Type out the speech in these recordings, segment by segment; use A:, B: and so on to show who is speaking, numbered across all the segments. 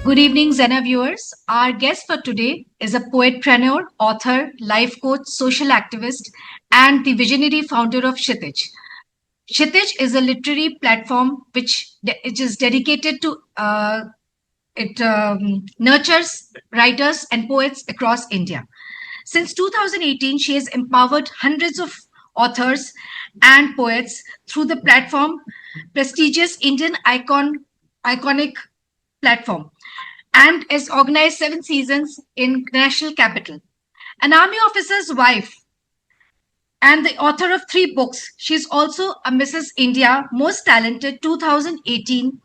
A: Good evening, Zena viewers. Our guest for today is a poetpreneur, author, life coach, social activist, and the visionary founder of Kshitij. Kshitij is a literary platform which is dedicated to it nurtures writers and poets across India. Since 2018, she has empowered hundreds of authors and poets through the platform, prestigious iconic platform, and has organized 7 seasons in national capital. An army officer's wife and the author of 3 books, she's also a Mrs. India Most Talented 2018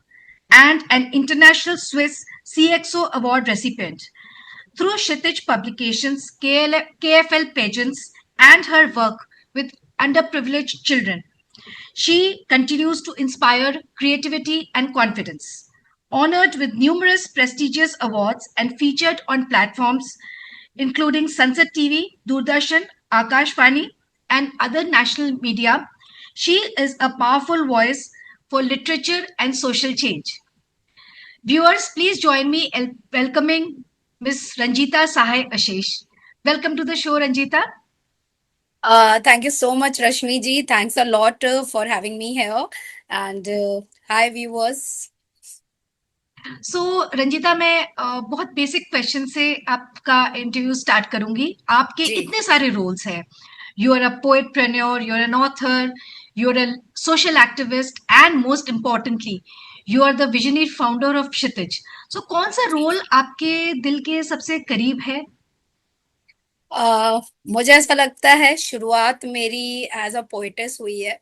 A: and an International Swiss CXO Award recipient. Through Kshitij Publications, KFL pageants, and her work with underprivileged children, she continues to inspire creativity and confidence. Honored with numerous prestigious awards and featured on platforms including Sunset TV, Doordarshan, Akashvani, and other national media, she is a powerful voice for literature and social change. Viewers, please join me in welcoming Ms. Ranjita Sahai Ashish. Welcome to the show, Ranjita.
B: Thank you so much, Rashmi ji. Thanks a lot for having me here. And hi, viewers.
A: सो रंजिता मैं बहुत basic question से आपका interview start करूंगी. आपके
B: जी
A: इतने सारे roles हैं. You are a poetpreneur, you are an author, you are a social activist and most importantly you are the visionary founder of Kshitij. So कौन सा
B: जी
A: रोल आपके दिल के सबसे करीब है?
B: मुझे ऐसा लगता है शुरुआत मेरी एज अ पोएटेस हुई है।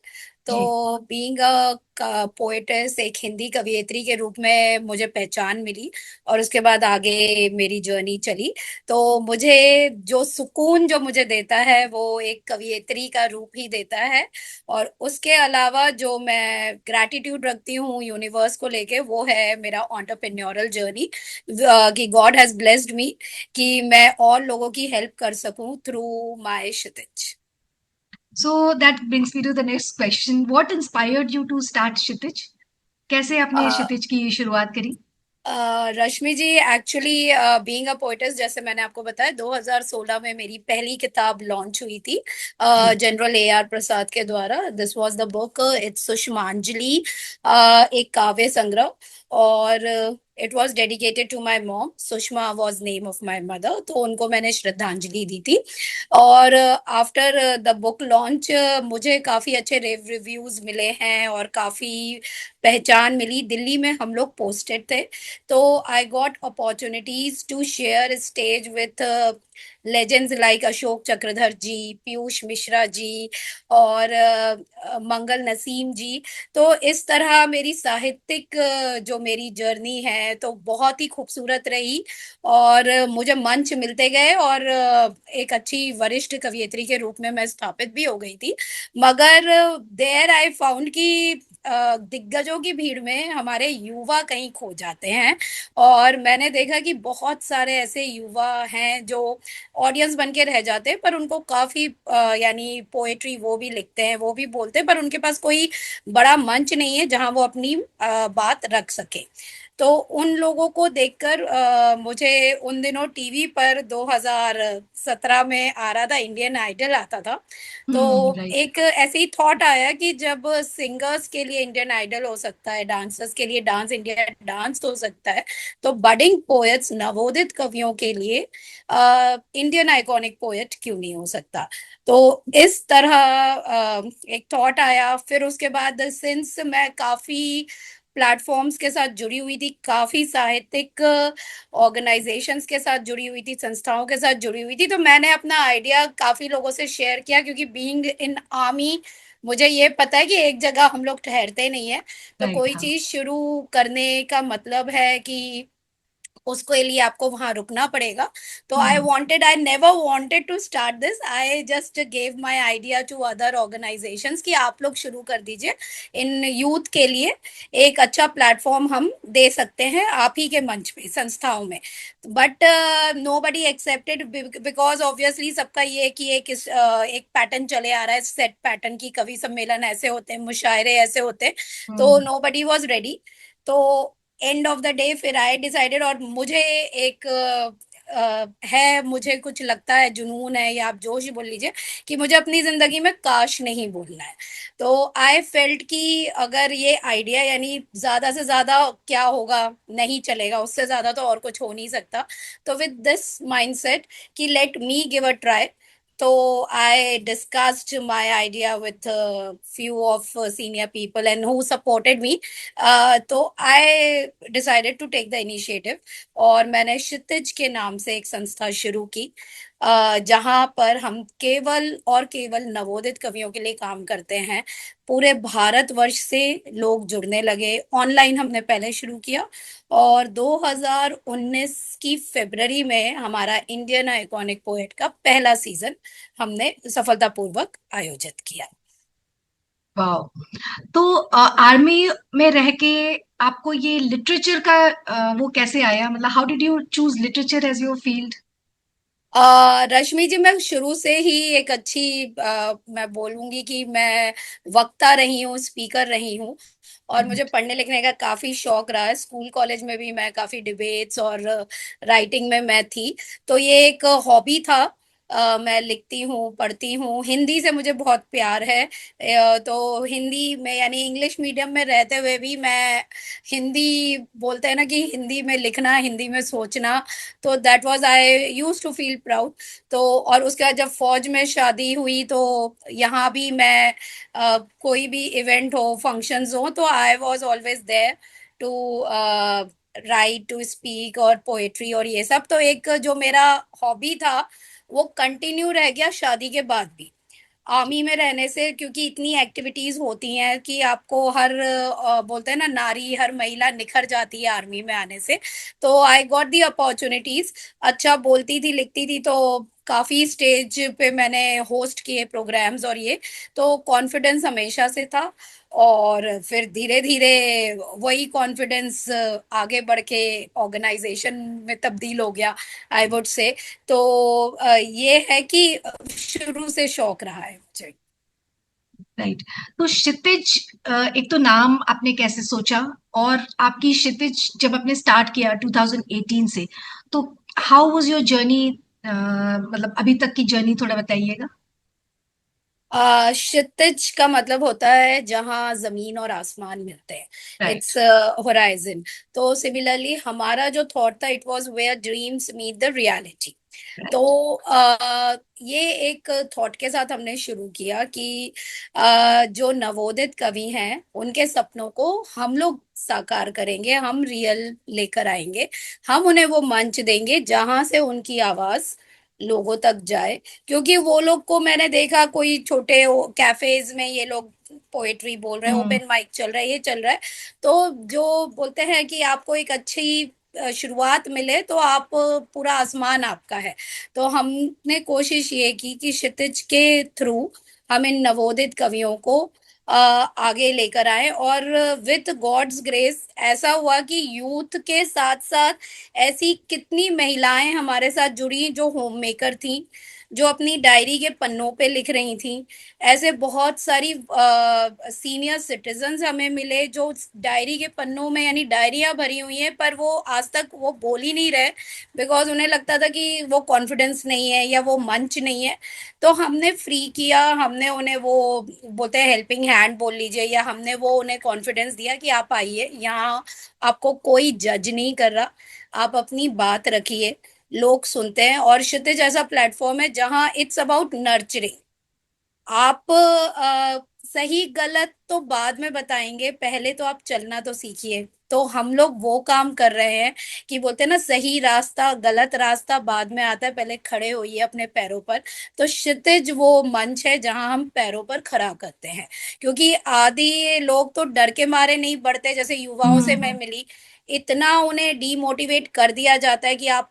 B: तो
A: जी.
B: बीइंग अ पोएटेस, एक हिंदी कवियत्री के रूप में मुझे पहचान मिली और उसके बाद आगे मेरी जर्नी चली। तो मुझे जो सुकून जो मुझे देता है वो एक कवियत्री का रूप ही देता है। और उसके अलावा जो मैं ग्रैटिट्यूड रखती हूँ यूनिवर्स को लेके, वो है मेरा एंटरप्रेन्योरल जर्नी, कि गॉड हैज ब्लेस्ड मी कि मैं और लोगों की हेल्प कर सकूं through my Kshitij.
A: So that brings me to the next question. What inspired you to start Kshitij? कैसे आपने क्षितिज की शुरुआत करी?
B: Rashmi ji, actually being a poetess, जैसे मैंने आपको बताया 2016 में मेरी पहली किताब लॉन्च हुई थी
A: जी.
B: जनरल ए आर प्रसाद के द्वारा। This was the book, it's Sushmanjali, एक काव्य संग्रह। और it was dedicated to my mom. Sushma was name of my mother, तो उनको मैंने श्रद्धांजलि दी थी। और आफ्टर द बुक लॉन्च मुझे काफी अच्छे रिव्यूज मिले हैं और काफी पहचान मिली। दिल्ली में हम लोग पोस्टेड थे, तो I got opportunities to share stage with legends like Ashok Chakradhar ji, Piyush Mishra ji और मंगल नसीम जी। तो इस तरह मेरी साहित्यिक जो मेरी जर्नी है तो बहुत ही खूबसूरत रही। और मुझे मंच मिलते गए और एक अच्छी वरिष्ठ कवियत्री के रूप में मैं स्थापित भी हो गई थी। मगर देयर आई फाउंड कि दिग्गजों की भीड़ में हमारे युवा कहीं खो जाते हैं। और मैंने देखा कि बहुत सारे ऐसे युवा हैं जो ऑडियंस बन के रह जाते हैं, पर उनको काफी यानी पोएट्री वो भी लिखते हैं, वो भी बोलते हैं, पर उनके पास कोई बड़ा मंच नहीं है जहां वो अपनी बात रख सके। तो उन लोगों को देखकर मुझे उन दिनों टीवी पर 2017 में आ रहा था, इंडियन आइडल आता था। तो
A: राइट.
B: एक ऐसे ही थॉट आया कि जब सिंगर्स के लिए इंडियन आइडल हो सकता है, डांसर्स के लिए डांस इंडिया डांस हो सकता है, तो बडिंग पोएट्स, नवोदित कवियों के लिए इंडियन आइकॉनिक पोएट क्यों नहीं हो सकता। तो इस तरह एक थॉट आया। फिर उसके बाद सिंस मैं काफी प्लेटफॉर्म्स के साथ जुड़ी हुई थी, काफी साहित्यिक ऑर्गेनाइजेशंस के साथ जुड़ी हुई थी, संस्थाओं के साथ जुड़ी हुई थी, तो मैंने अपना आइडिया काफी लोगों से शेयर किया। क्योंकि बीइंग इन आर्मी मुझे ये पता है कि एक जगह हम लोग ठहरते नहीं है। तो
A: राइट.
B: कोई
A: हाँ.
B: चीज शुरू करने का मतलब है कि उसके लिए आपको वहां रुकना पड़ेगा। तो I never wanted to start this, I just gave my idea to other organisations कि आप लोग शुरू कर दीजिए इन यूथ के लिए। एक अच्छा प्लेटफॉर्म हम दे सकते हैं आप ही के मंच पे, संस्थाओं में। But nobody accepted, because obviously सबका ये है कि एक पैटर्न चले आ रहा है, सेट पैटर्न की कवि सम्मेलन ऐसे होते हैं, मुशायरे ऐसे होते हैं। तो नो बडी वॉज रेडी। तो एंड ऑफ द डे फिर आई डिसाइडेड, और मुझे एक है, मुझे कुछ लगता है, जुनून है या आप जोश ही बोल लीजिए, कि मुझे अपनी जिंदगी में काश नहीं बोलना है। तो आई फेल्ट कि अगर ये आइडिया, यानी ज्यादा से ज्यादा क्या होगा, नहीं चलेगा, उससे ज्यादा तो और कुछ हो नहीं सकता। तो विद दिस माइंडसेट कि let me give a try, so I discussed my idea with a few of senior people and who supported me. तो I decided to take the initiative, और मैंने क्षितिज के नाम से एक संस्था शुरू की, जहां पर हम केवल और केवल नवोदित कवियों के लिए काम करते हैं। पूरे भारतवर्ष से लोग जुड़ने लगे। ऑनलाइन हमने पहले शुरू किया, और 2019 की फरवरी में हमारा इंडियन आइकॉनिक पोएट का पहला सीजन हमने सफलतापूर्वक आयोजित किया।
A: वाह। तो आर्मी में रह के आपको ये लिटरेचर का वो कैसे आया, मतलब how did you choose literature as your field?
B: Rashmi ji, मैं शुरू से ही एक अच्छी, मैं बोलूंगी कि मैं वक्ता रही हूँ, स्पीकर रही हूँ, और मुझे पढ़ने लिखने का काफी शौक रहा है। स्कूल कॉलेज में भी मैं काफी डिबेट्स और राइटिंग में मैं थी, तो ये एक हॉबी था। मैं लिखती हूँ, पढ़ती हूँ। हिंदी से मुझे बहुत प्यार है। तो हिंदी में, यानी इंग्लिश मीडियम में रहते हुए भी मैं हिंदी, बोलते हैं ना कि हिंदी में लिखना, हिंदी में सोचना, तो that was, I use to feel proud. तो और उसके बाद जब फौज में शादी हुई, तो यहाँ भी मैं कोई भी इवेंट हो, फंक्शंस हो, तो I was always there to write, to speak, और पोएट्री और ये सब। तो एक जो मेरा हॉबी था वो कंटिन्यू रह गया शादी के बाद भी। आर्मी में रहने से, क्योंकि इतनी एक्टिविटीज होती हैं कि आपको हर बोलते हैं ना, नारी, हर महिला निखर जाती है आर्मी में आने से। तो आई गॉट दी अपॉर्चुनिटीज। अच्छा बोलती थी, लिखती थी, तो काफी स्टेज पे मैंने होस्ट किए प्रोग्राम्स और ये, तो कॉन्फिडेंस हमेशा से था। और फिर धीरे धीरे वही कॉन्फिडेंस आगे बढ़ के ऑर्गेनाइजेशन में तब्दील हो गया, आई वुड से। तो ये है कि शुरू से शौक रहा है मुझे।
A: राइट। तो क्षितिज, एक तो नाम आपने कैसे सोचा, और आपकी क्षितिज जब आपने स्टार्ट किया 2018 से, तो हाउ वाज योर जर्नी, मतलब अभी तक की जर्नी थोड़ा बताइएगा।
B: क्षितिज का मतलब होता है जहां जमीन और आसमान मिलते हैं,
A: राइट।
B: It's horizon. तो सिमिलरली हमारा जो थॉट था, it was where dreams meet the reality. तो ये एक थॉट के साथ हमने शुरू किया कि जो नवोदित कवि हैं उनके सपनों को हम लोग साकार करेंगे, हम रियल लेकर आएंगे, हम उन्हें वो मंच देंगे जहां से उनकी आवाज लोगों तक जाए। क्योंकि वो लोग को मैंने देखा, कोई छोटे कैफेज में ये लोग पोएट्री बोल रहे हैं,
A: हम्म।
B: ओपन माइक चल रहा है, ये चल रहा है। तो जो बोलते हैं कि आपको एक अच्छी शुरुआत मिले, तो आप पूरा आसमान आपका है। तो हमने कोशिश ये की कि क्षितिज के थ्रू हम इन नवोदित कवियों को आगे लेकर आए। और विथ गॉड्स ग्रेस ऐसा हुआ कि यूथ के साथ साथ ऐसी कितनी महिलाएं हमारे साथ जुड़ी जो होम मेकर थी, जो अपनी डायरी के पन्नों पे लिख रही थी। ऐसे बहुत सारी सीनियर सिटीजन्स हमें मिले जो डायरी के पन्नों में, यानी डायरियां भरी हुई हैं, पर वो आज तक वो बोल ही नहीं रहे, बिकॉज उन्हें लगता था कि वो कॉन्फिडेंस नहीं है या वो मंच नहीं है। तो हमने फ्री किया, हमने उन्हें वो, बोलते हैं हेल्पिंग हैंड बोल लीजिए, या हमने वो उन्हें कॉन्फिडेंस दिया कि आप आइए यहाँ, आपको कोई जज नहीं कर रहा, आप अपनी बात रखिए, लोग सुनते हैं। और क्षितिज ऐसा प्लेटफॉर्म है जहां इट्स अबाउट नर्चरिंग। आप सही गलत तो बाद में बताएंगे, पहले तो आप चलना तो सीखिए। तो हम लोग वो काम कर रहे हैं कि बोलते हैं ना, सही रास्ता गलत रास्ता बाद में आता है, पहले खड़े होइए अपने पैरों पर। तो क्षितिज वो मंच है जहां हम पैरों पर खड़ा करते हैं। क्योंकि आदि लोग तो डर के मारे नहीं बढ़ते, जैसे युवाओं से मैं
A: हम्म।
B: मिली, इतना उन्हें डीमोटिवेट कर दिया जाता है कि आप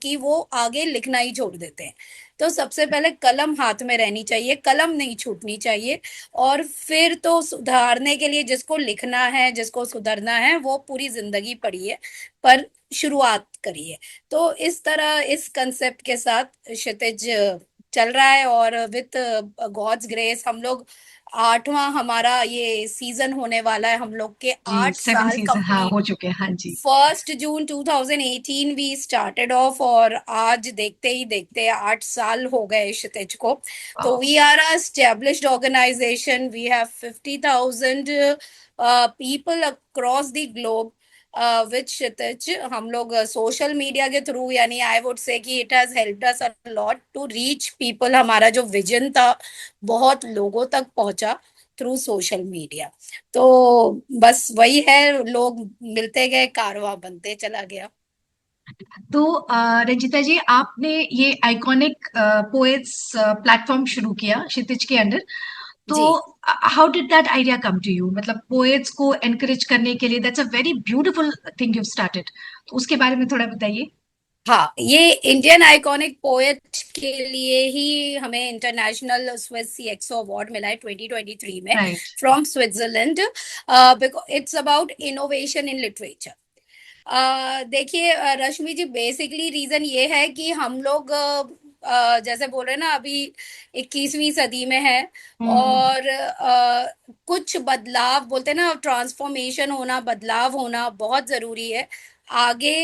B: कि वो आगे लिखना ही छोड़ देते हैं। तो सबसे पहले कलम हाथ में रहनी चाहिए, कलम नहीं छूटनी चाहिए। और फिर तो सुधारने के लिए, जिसको लिखना है, जिसको सुधरना है, वो पूरी जिंदगी पढ़िए, पर शुरुआत करिए। तो इस तरह, इस कंसेप्ट के साथ क्षितिज चल रहा है। और विथ गॉड्स ग्रेस हम लोग 8वां हमारा ये सीजन होने वाला है, हम लोग के
A: जी,
B: 8
A: 7
B: साल
A: सीज़न हाँ,
B: कंप्लीट।
A: हो चुके हैं। हाँ जी।
B: 1 जून 2018 वी स्टार्टेड ऑफ, और आज देखते ही देखते 8 साल हो गए क्षितिज को। तो
A: wow!
B: We are a established organization, we have 50,000 people across the globe with Kshitij. हम लोग सोशल मीडिया के थ्रू, यानी आई वुड से कि it has helped us a lot to reach people. हमारा जो विजन था बहुत लोगों तक पहुंचा थ्रू सोशल मीडिया। तो बस वही है, लोग मिलते गए, कारवां बनते चला गया।
A: तो रंजिता जी, आपने ये आइकॉनिक पोएट्स प्लेटफॉर्म शुरू किया क्षितिज के अंडर। तो
B: जी।
A: How did that idea come to you? मतलब पोएट्स को एनकरेज करने के लिए that's a very beautiful thing you started. तो उसके बारे में थोड़ा बताइए।
B: हाँ, ये इंडियन आइकॉनिक पोएट के लिए ही हमें इंटरनेशनल स्विस सीएक्सओ अवार्ड मिला है 2023 में,
A: right.
B: From Switzerland. Because it's about innovation in literature. देखिए रश्मि जी, बेसिकली रीजन ये है कि हम लोग जैसे बोल रहे हैं ना, अभी 21वीं सदी में है,
A: हम्म।
B: और कुछ बदलाव बोलते हैं ना, ट्रांसफॉर्मेशन होना, बदलाव होना बहुत जरूरी है आगे।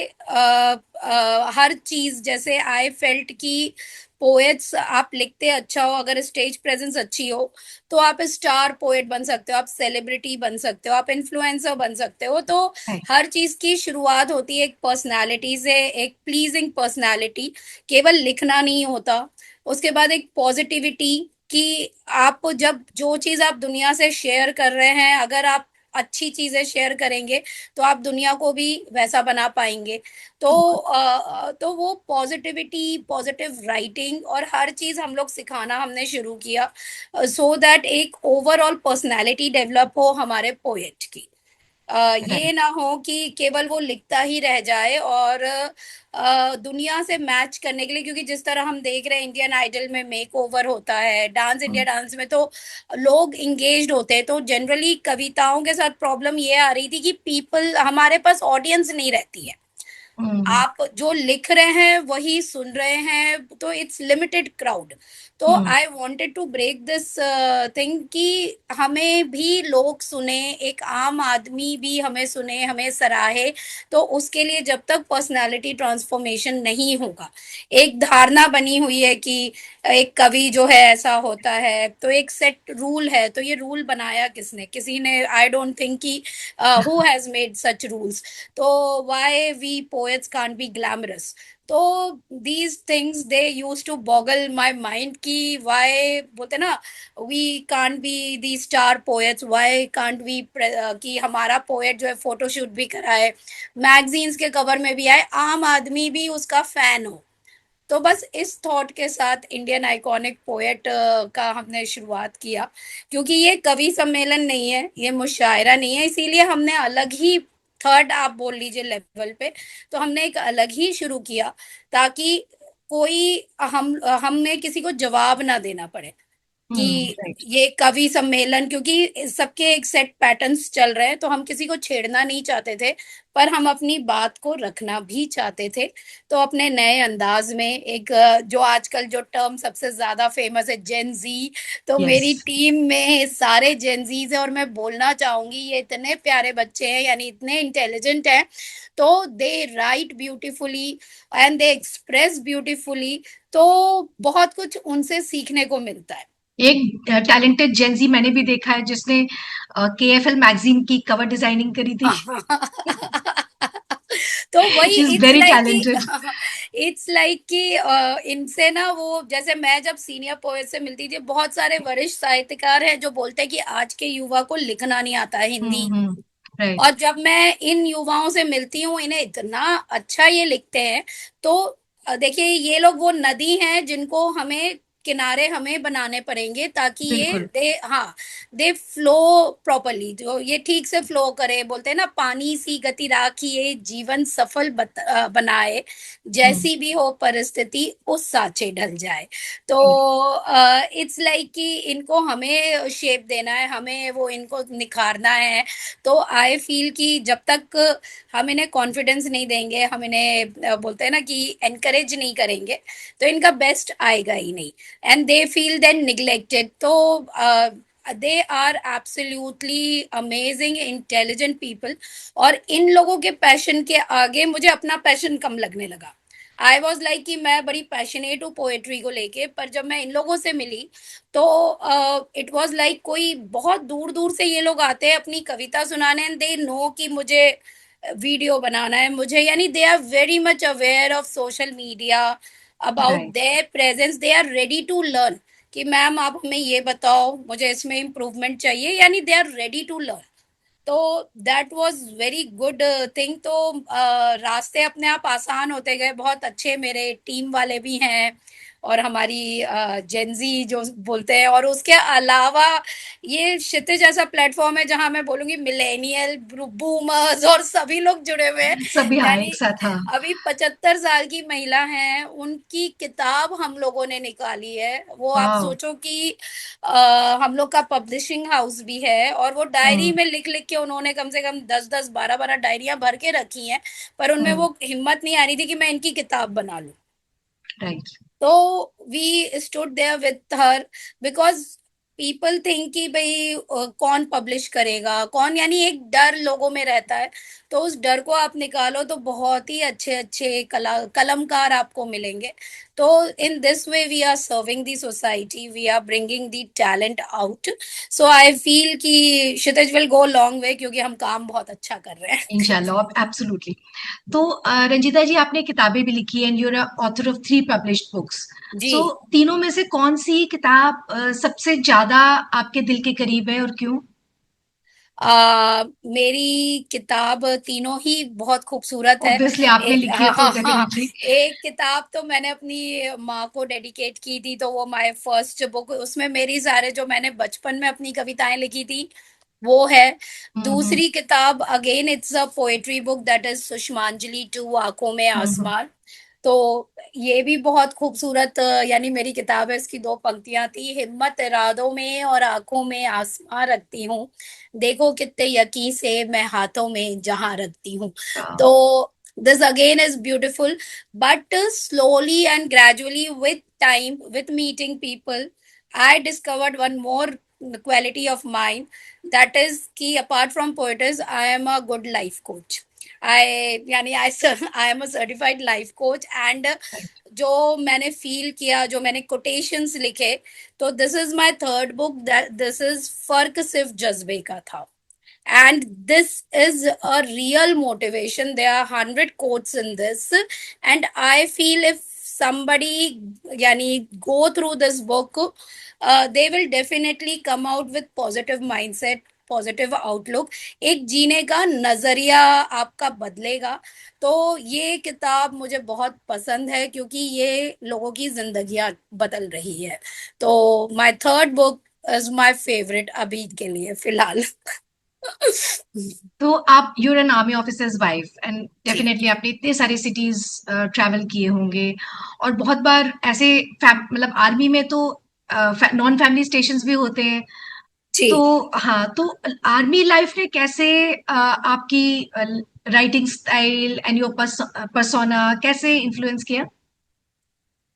B: हर चीज, जैसे आई फेल्ट की पोएट्स, आप लिखते अच्छा हो, अगर स्टेज प्रेजेंस अच्छी हो, तो आप स्टार पोएट बन सकते हो, आप सेलिब्रिटी बन सकते हो, आप इन्फ्लुएंसर बन सकते हो। तो
A: राइट।
B: हर चीज की शुरुआत होती है एक पर्सनालिटी से, एक प्लीजिंग पर्सनालिटी। केवल लिखना नहीं होता, उसके बाद एक पॉजिटिविटी, कि आप जब जो चीज आप दुनिया से शेयर कर रहे हैं, अगर आप अच्छी चीजें शेयर करेंगे तो आप दुनिया को भी वैसा बना पाएंगे। तो
A: बिल्कुल।
B: तो वो पॉजिटिविटी, पॉजिटिव राइटिंग और हर चीज हम लोग सिखाना हमने शुरू किया, सो दैट एक ओवरऑल पर्सनालिटी डेवलप हो हमारे पोएट की। ये
A: राइट।
B: ना हो कि केवल वो लिखता ही रह जाए, और दुनिया से मैच करने के लिए, क्योंकि जिस तरह हम देख रहे हैं इंडियन आइडल में मेक ओवर होता है, डांस इंडिया डांस में, तो लोग इंगेज्ड होते हैं। तो जनरली कविताओं के साथ प्रॉब्लम ये आ रही थी कि पीपल, हमारे पास ऑडियंस नहीं रहती है,
A: हम्म।
B: आप जो लिख रहे हैं वही सुन रहे हैं, तो इट्स लिमिटेड क्राउड। तो
A: hmm.
B: I wanted to break this thing, कि हमें भी लोग सुने, एक आम आदमी भी हमें सुने, हमें सराहे। तो उसके लिए जब तक पर्सनालिटी ट्रांसफॉर्मेशन नहीं होगा, एक धारणा बनी हुई है कि एक कवि जो है ऐसा होता है, तो एक सेट रूल है। तो ये रूल बनाया किसने? किसी ने, आई डोंट थिंक कि who has made such rules. तो why we poets can't be glamorous? तो these things they used to boggle my mind, कि why, बोलते ना, we can't be the star poets, why can't we कि हमारा poet जो है फोटोशूट भी कराए, मैगजीन्स के कवर में भी आए, आम आदमी भी उसका फैन हो। तो बस इस थॉट के साथ इंडियन आइकॉनिक पोएट का हमने शुरुआत किया, क्योंकि ये कवि सम्मेलन नहीं है, ये मुशायरा नहीं है, इसीलिए हमने अलग ही, थर्ड आप बोल लीजिए लेवल पे, तो हमने एक अलग ही शुरू किया, ताकि कोई, हमें किसी को जवाब ना देना पड़े कि
A: राइट।
B: ये कवि सम्मेलन, क्योंकि सबके एक सेट पैटर्न्स चल रहे हैं, तो हम किसी को छेड़ना नहीं चाहते थे, पर हम अपनी बात को रखना भी चाहते थे। तो अपने नए अंदाज में एक जो आजकल जो टर्म सबसे ज्यादा फेमस है, जेन जी। तो
A: यस।
B: मेरी टीम में सारे जेन जीज है, और मैं बोलना चाहूंगी ये इतने प्यारे बच्चे हैं, यानी इतने इंटेलिजेंट हैं। तो they write beautifully and they express beautifully. तो बहुत कुछ उनसे सीखने को मिलता है।
A: एक टैलेंटेड जेंजी मैंने भी देखा है जिसने केएफएल मैगजीन की कवर डिजाइनिंग करी थी।
B: तो वही,
A: she is
B: it's
A: very
B: like कि
A: टैलेंटेड।
B: इट्स लाइक कि इनसे ना, वो जैसे मैं जब सीनियर पोएट से मिलती थी, बहुत सारे वरिष्ठ साहित्यकार हैं जो बोलते हैं कि आज के युवा को लिखना नहीं आता है हिंदी।
A: हम्म। राइट।
B: और जब मैं इन युवाओं से मिलती हूँ, इन्हें इतना अच्छा ये लिखते हैं। तो देखिए, ये लोग वो नदी हैं जिनको हमें किनारे हमें बनाने पड़ेंगे, ताकि ये
A: बिल्कुल।
B: दे, हाँ, दे फ्लो प्रॉपरली, जो ये ठीक से फ्लो करे। बोलते हैं ना, पानी सी गति राखिए जीवन सफल बनाए,
A: हम्म।
B: जैसी भी हो परिस्थिति उस साचे ढल जाए। तो इट्स लाइक कि इनको हमें शेप देना है, हमें वो इनको निखारना है। तो आई फील कि जब तक हम इन्हें कॉन्फिडेंस नहीं देंगे, हम इन्हें बोलते हैं ना कि एनकरेज नहीं करेंगे, तो इनका बेस्ट आएगा ही नहीं, and they feel then neglected. तो they are absolutely amazing intelligent people. और इन लोगों के पैशन के आगे मुझे अपना पैशन कम लगने लगा। आई वॉज लाइक कि मैं बड़ी पैशनेट हूँ पोएट्री को लेके, पर जब मैं इन लोगों से मिली तो इट वॉज लाइक कोई बहुत दूर दूर से ये लोग आते हैं अपनी कविता सुनाने, एंड दे नो कि मुझे वीडियो बनाना है मुझे, यानी they are very much aware of social media about
A: right.
B: Their presence, they are ready to learn कि मैम आप हमें ये बताओ, मुझे इसमें इम्प्रूवमेंट चाहिए, यानी they are ready to learn. तो that was very good thing. तो रास्ते अपने आप आसान होते गए, बहुत अच्छे मेरे टीम वाले भी हैं, और हमारी जेंजी जो बोलते हैं, और उसके अलावा ये क्षितिज ऐसा प्लेटफॉर्म है जहां मैं बोलूंगी मिलेनियल बूमर्स और सभी लोग जुड़े हुए हैं।
A: सभी हाँ एक
B: यानी
A: साथ, हाँ।
B: अभी 75 साल की महिला हैं, उनकी किताब हम लोगों ने निकाली है। वो आप
A: वाह।
B: सोचो कि हम लोग का पब्लिशिंग हाउस भी है, और वो डायरी
A: हम्म।
B: में लिख लिख के उन्होंने कम से कम 10-10 12-12 डायरियां भर के रखी हैं, पर उनमें
A: हम्म।
B: वो हिम्मत नहीं आ रही थी कि मैं इनकी किताब बना लूं।
A: राइट।
B: तो we stood there with her, because people think कि भाई कौन पब्लिश करेगा कौन, यानी एक डर लोगों में रहता है। तो उस डर को आप निकालो तो बहुत ही अच्छे अच्छे कलमकार आपको मिलेंगे। तो in this way we are serving the society, we are bringing the talent out. So I feel कि Kshitij will go long way, क्योंकि हम काम बहुत अच्छा कर रहे हैं।
A: इंशाल्लाह, एब्सोल्युटली। तो रंजीता जी, आपने किताबें भी लिखी हैं, you are author of 3 published books.
B: जी।
A: सो तीनों में से कौन सी किताब सबसे ज्यादा आपके दिल के करीब है और क्यों?
B: मेरी किताब तीनों ही बहुत खूबसूरत है।
A: ऑब्वियसली आपने लिखी है
B: हाँ
A: तो
B: हाँ हाँ।
A: डेफिनेटली।
B: एक किताब तो मैंने अपनी माँ को डेडिकेट की थी, तो वो माय फर्स्ट बुक, उसमें मेरी सारे जो मैंने बचपन में अपनी कविताएं लिखी थी वो है।
A: हम्म।
B: दूसरी किताब again it's a poetry book, that is Sushmanjali two आंखों में
A: हम्म।
B: आसमान। तो ये भी बहुत खूबसूरत यानी मेरी किताब है, इसकी दो पंक्तियां थी, हिम्मत इरादों में और आंखों में आसमां रखती हूँ, देखो कितने यकीन से मैं हाथों में जहां रखती हूँ। तो this again is beautiful, but slowly and gradually with time with meeting people I discovered one more quality of mind, that is कि apart from poets I am a good life coach. I यानी I am a certified life coach, and जो मैंने feel किया, जो मैंने quotations लिखे, तो this is my third book, this is फर्क सिर्फ जज्बे का था। And this is a real motivation. There are 100 quotes in this, and I feel if somebody yani go through this book, they will definitely come out with positive mindset, positive outlook, एक जीने का नजरिया आपका बदलेगा। तो ये किताब मुझे बहुत पसंद है, क्योंकि ये लोगों की जिंदगियां बदल रही है। तो my third book is my favourite अभी के लिए फिलहाल।
A: तो आप, your an army officer's wife and
B: जी।
A: डेफिनेटली आपने इतने सारे सिटीज ट्रैवल किए होंगे, और बहुत बार ऐसे मतलब आर्मी में तो नॉन फैमिली स्टेशंस भी होते हैं।
B: जी।
A: तो हाँ, तो आर्मी लाइफ ने कैसे आपकी writing style and your persona कैसे इन्फ्लुएंस किया?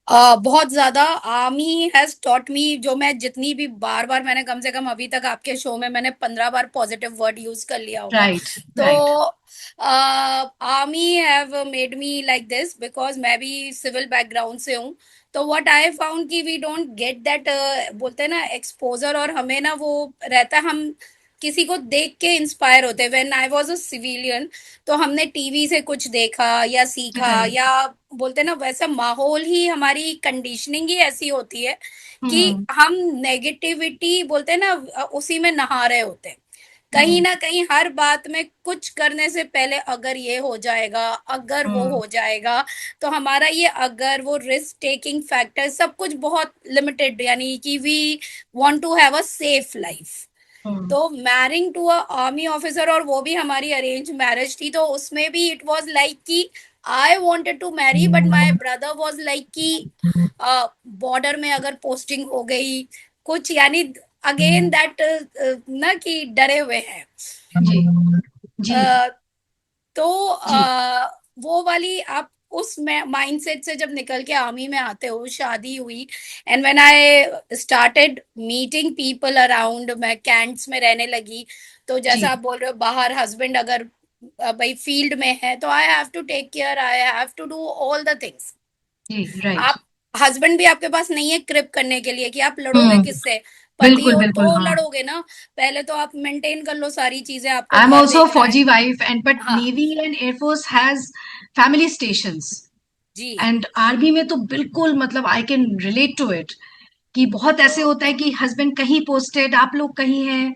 B: बहुत ज्यादा आर्मी हैज टॉट मी, जो मैं जितनी भी बार बार, मैंने कम से कम अभी तक आपके शो में मैंने 15 बार पॉजिटिव वर्ड यूज कर लिया होगा।
A: राइट।
B: तो
A: right.
B: Army have made me like this, because मैं भी सिविल बैकग्राउंड से हूँ। तो व्हाट आई फाउंड कि वी डोंट गेट दैट, बोलते हैं ना एक्सपोजर, और हमें ना वो रहता है, हम किसी को देख के इंस्पायर होते हैं। When I was a civilian, तो हमने टीवी से कुछ देखा या सीखा,
A: राइट।
B: या बोलते हैं ना वैसा माहौल ही, हमारी कंडीशनिंग ही ऐसी होती है कि
A: हम्म।
B: हम नेगेटिविटी बोलते हैं ना उसी में नहा रहे होते हैं। कहीं
A: हम्म।
B: ना कहीं हर बात में कुछ करने से पहले अगर ये हो जाएगा, अगर वो
A: हम्म।
B: हो जाएगा, तो हमारा ये अगर वो रिस्क टेकिंग फैक्टर सब कुछ बहुत लिमिटेड, यानी कि we want to have a safe life.
A: Hmm.
B: तो marrying to a army officer, और वो भी हमारी अरेंज मैरिज थी, तो उसमें भी इट वाज लाइक कि I wanted to marry, but my brother was like कि बॉर्डर में अगर पोस्टिंग हो गई कुछ, यानी अगेन दैट ना कि डरे हुए हैं।
A: जी। जी।
B: अ, तो
A: जी।
B: वो वाली आप उस माइंडसेट से जब निकल के आर्मी में आते हो, शादी हुई, and when I started meeting people around, मैं कैंट्स में रहने लगी, तो जैसा
A: जी
B: आप बोल रहे हो बाहर हस्बैंड अगर भाई फील्ड में है तो I have to take care, I have to do all the things.
A: जी राइट।
B: आप हस्बैंड भी आपके पास नहीं है क्रिप करने के लिए कि आप लड़ोगे
A: हम्म।
B: किससे, पति
A: बिल्कुल
B: हो
A: बिल्कुल
B: तो
A: हाँ।
B: लड़ोगे ना। पहले तो आप मेंटेन कर लो सारी चीजें, आपको
A: आई एम
B: घर
A: ऑल्सो
B: देखना है।
A: फौजी वाइफ एंड बट
B: हाँ
A: navy and air force has family stations
B: जी।
A: एंड आर्मी में तो बिल्कुल मतलब I can relate to it कि बहुत ऐसे
B: तो
A: होता है कि हस्बैंड कहीं पोस्टेड आप लोग कहीं हैं।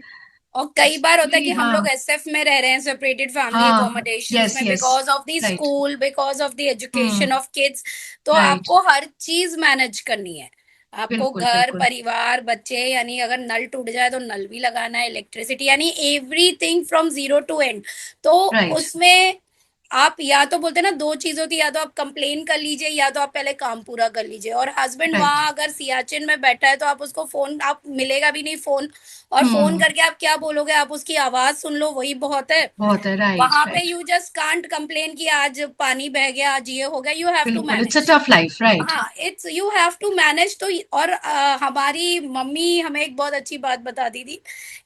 B: और कई बार होता है कि हम
A: हाँ
B: लोग एसएफ में रह रहे हैं, सेपरेटेड फैमिली
A: हाँ।
B: अकोमोडेशंस
A: यस
B: में,
A: yes.
B: Because of the
A: right.
B: School, because of the
A: hmm.
B: Education of kids. तो
A: राइट।
B: आपको हर चीज मैनेज करनी है। आपको
A: बिल्कुल
B: घर
A: बिल्कुल।
B: परिवार बच्चे, यानी अगर नल टूट जाए तो नल भी लगाना है, इलेक्ट्रिसिटी, यानी everything from zero to end. तो
A: राइट।
B: उसमें आप या तो बोलते हैं ना, दो चीज होती है, या तो आप कंप्लेन कर लीजिए या तो आप पहले काम पूरा कर लीजिए। और हस्बैंड
A: राइट।
B: वहां अगर सियाचिन में बैठा है तो आप उसको फोन, आप मिलेगा भी नहीं फोन, और फोन
A: हम्म।
B: करके आप क्या बोलोगे, आप उसकी आवाज सुन लो, वही बहुत है।
A: बहुत है। राइट
B: वहां पे
A: right.
B: You just can't complain कि आज पानी बह गया, आज ये हो गया, यू हैव टू
A: बिल्कुल it's a
B: manage.
A: Tough life right.
B: हाँ, it's you have to manage. तो और हमारी मम्मी हमें एक बहुत अच्छी बात बताती थी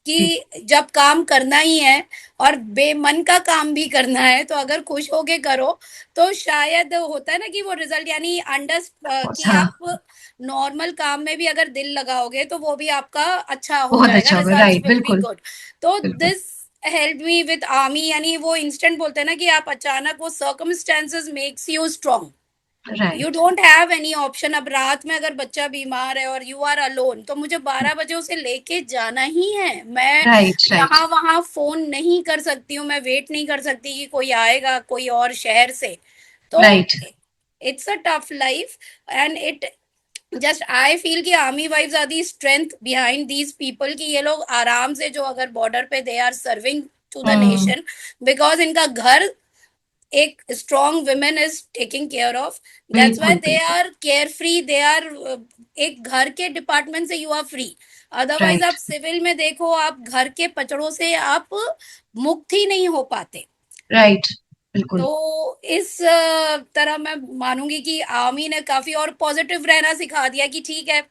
A: जी।
B: कि जब काम करना ही है और बेमन का काम भी करना है, तो अगर खुश होके करो तो शायद होता है ना कि वो रिजल्ट, यानी अंडर कि
A: हाँ।
B: आप नॉर्मल काम में भी अगर दिल लगाओगे तो वो भी आपका अच्छा हो
A: बहुत
B: जाएगा,
A: अच्छा होगा
B: रिजल्ट्स
A: राइट
B: विल बी
A: बिल्कुल।
B: गुड। तो
A: बिल्कुल।
B: This help me with army, यानी वो इंस्टेंट बोलते हैं ना कि आप अचानक, वो circumstances makes you strong, you
A: right.
B: Don't have any option. अब रात में अगर बच्चा बीमार है और यू आर अलोन, तो मुझे 12 बजे उसे लेके जाना ही है। मैं
A: राइट। राइट।
B: यहाँ वहां फोन नहीं कर सकती हूँ, मैं वेट नहीं कर सकती कि कोई आएगा कोई और शहर से। तो
A: right.
B: It's a tough life, and it just I feel कि army wives are the strength behind these people, कि ये लोग आराम से जो अगर बॉर्डर पे they are serving to the
A: hmm.
B: Nation, because इनका घर एक strong women is taking care of, that's why
A: बिल्कुल
B: दे
A: बिल्कुल।
B: Are care free, they are एक घर के डिपार्टमेंट से यू आर फ्री। अदरवाइज आप
A: राइट।
B: सिविल में देखो, आप घर के पचड़ों से आप मुक्त ही नहीं हो पाते।
A: राइट। बिल्कुल।
B: तो इस तरह मैं मानूंगी कि आर्मी ने काफी और पॉजिटिव रहना सिखा दिया कि ठीक है,